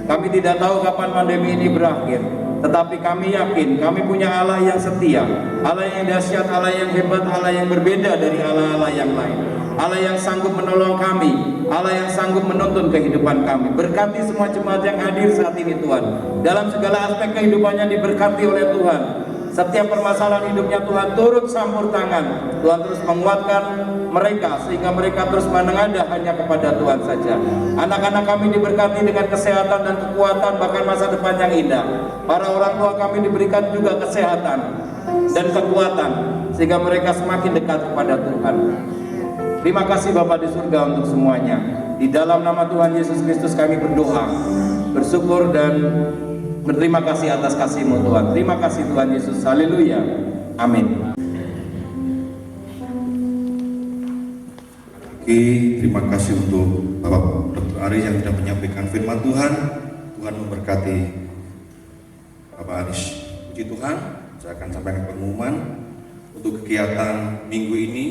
Kami tidak tahu kapan pandemi ini berakhir, tetapi kami yakin kami punya Allah yang setia, Allah yang dahsyat, Allah yang hebat, Allah yang berbeda dari Allah-Allah yang lain, Allah yang sanggup menolong kami, Allah yang sanggup menuntun kehidupan kami. Berkati semua jemaat yang hadir saat ini Tuhan. Dalam segala aspek kehidupannya diberkati oleh Tuhan. Setiap permasalahan hidupnya Tuhan turut campur tangan. Tuhan terus menguatkan mereka sehingga mereka terus menengadah hanya kepada Tuhan saja. Anak-anak kami diberkati dengan kesehatan dan kekuatan, bahkan masa depan yang indah. Para orang tua kami diberikan juga kesehatan dan kekuatan sehingga mereka semakin dekat kepada Tuhan. Terima kasih Bapa di surga untuk semuanya. Di dalam nama Tuhan Yesus Kristus kami berdoa, bersyukur dan berterima kasih atas kasih-Mu Tuhan. Terima kasih Tuhan Yesus. Haleluya. Amin. Oke, terima kasih untuk Bapak Dr. Aris yang sudah menyampaikan firman Tuhan. Tuhan memberkati Bapak Aris. Puji Tuhan, saya akan sampaikan pengumuman untuk kegiatan minggu ini.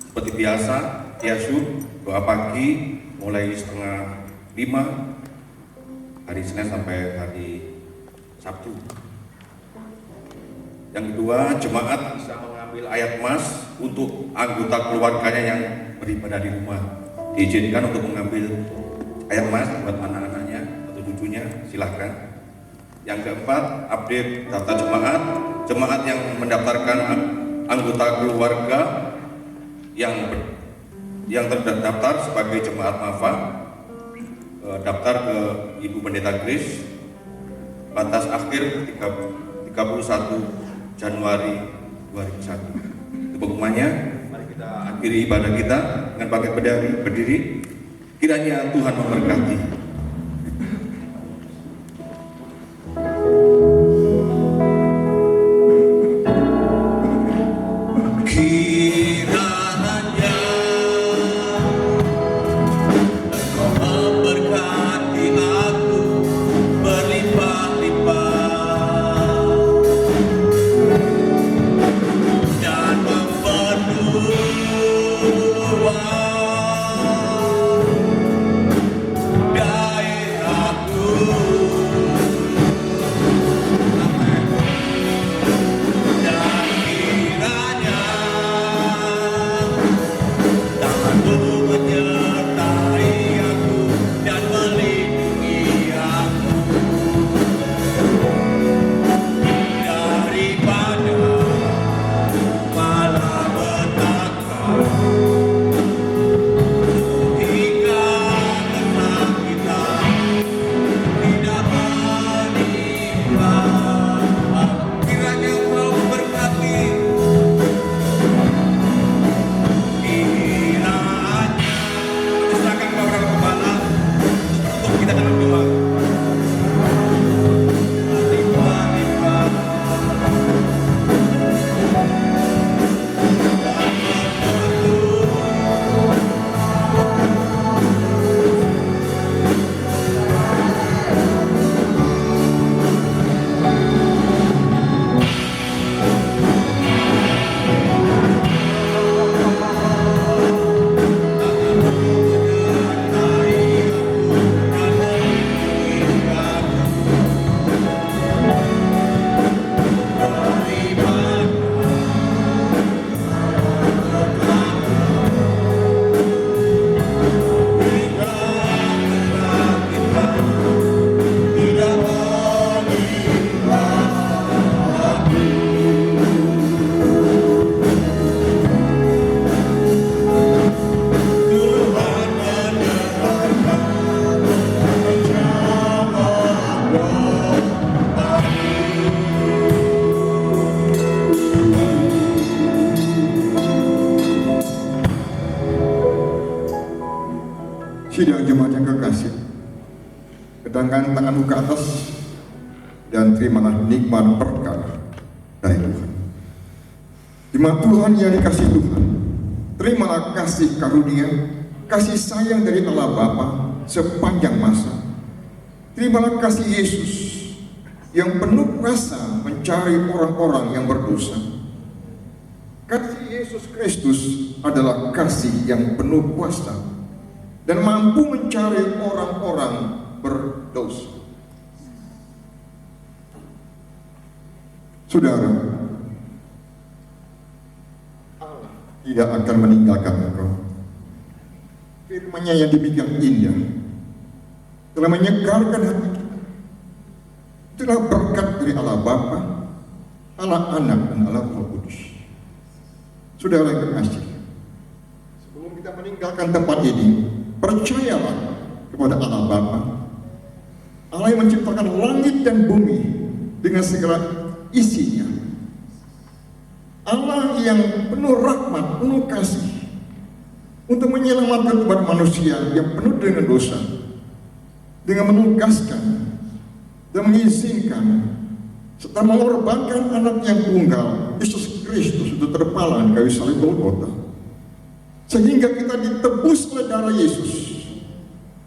Seperti biasa, Yasyuk, doa pagi mulai 4:30 hari Senin sampai hari Sabtu. Yang kedua, jemaat bisa mengambil ayat emas untuk anggota keluarganya yang beribadah di rumah. Diizinkan untuk mengambil ayat emas buat anak-anaknya atau cucunya, silahkan. Yang keempat, update data jemaat yang mendaftarkan anggota keluarga yang terdaftar sebagai jemaat Mafa, daftar ke Ibu Pendeta Grace. Batas akhir 31 Januari 2001. Itu pengumumannya. Mari kita akhiri ibadah kita dengan pakai berdiri. Kiranya Tuhan memberkati. Sidang jemaat yang kekasih, kedangkan tanganmu ke atas dan terimalah nikmat berkah dari Tuhan. Jemaat Tuhan yang dikasih Tuhan, terimalah kasih karunia, kasih sayang dari Allah Bapa sepanjang masa. Terimalah kasih Yesus yang penuh kuasa mencari orang-orang yang berdosa. kasih Yesus Kristus adalah kasih yang penuh kuasa dan mampu mencari orang-orang berdosa. Saudara, Allah tidak akan meninggalkan engkau. Firman-Nya yang demikian indah telah menyegarkan hati kita. Itulah berkat dari Allah Bapa, Allah Anak, dan Allah Roh Kudus. Saudara yang terkasih, sebelum kita meninggalkan tempat ini, percayalah kepada Allah Bapa, Allah yang menciptakan langit dan bumi dengan segala isinya. Allah yang penuh rahmat, penuh kasih untuk menyelamatkan umat manusia yang penuh dengan dosa, dengan menugaskan dan mengizinkan serta mengorbankan anak yang tunggal, Yesus Kristus, untuk terpalan kayu salib Golgota, sehingga kita ditebus oleh darah Yesus,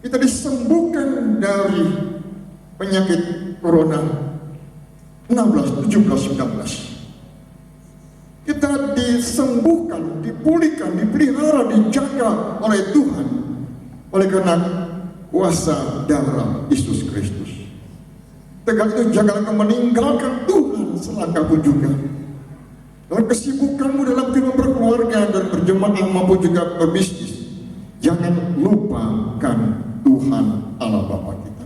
kita disembuhkan dari penyakit corona 16, 17, 19. Kita disembuhkan, dipulihkan, dipelihara, dijaga oleh Tuhan oleh karena kuasa darah Yesus Kristus. Tegak itu janganlah kau meninggalkan Tuhan selangkah pun juga. Dalam kesibukanmu dalam kehidupan berkeluarga dan berjemaah maupun juga berbisnis, jangan lupakan Tuhan Allah Bapa kita.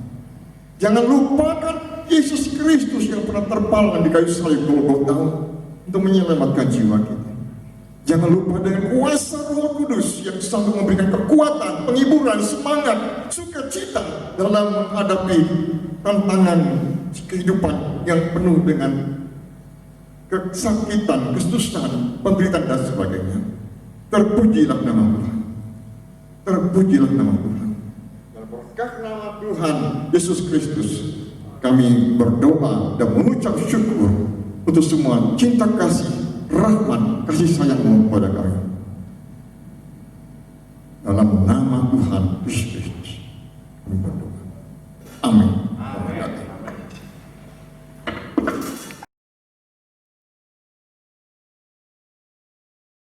Jangan lupakan Yesus Kristus yang pernah terpalan di kayu salib Golgota untuk menyelamatkan jiwa kita. Jangan lupa dengan kuasa Roh Kudus yang selalu memberikan kekuatan, penghiburan, semangat, sukacita dalam menghadapi tantangan kehidupan yang penuh dengan kesakitan, kesusahan, penderitaan dan sebagainya. Terpujilah nama Tuhan. Terpujilah nama Tuhan. Dan berkat nama Tuhan Yesus Kristus, kami berdoa dan mengucap syukur untuk semua cinta kasih, rahmat, kasih sayang-Mu kepada kami. Dalam nama Tuhan Yesus Kristus.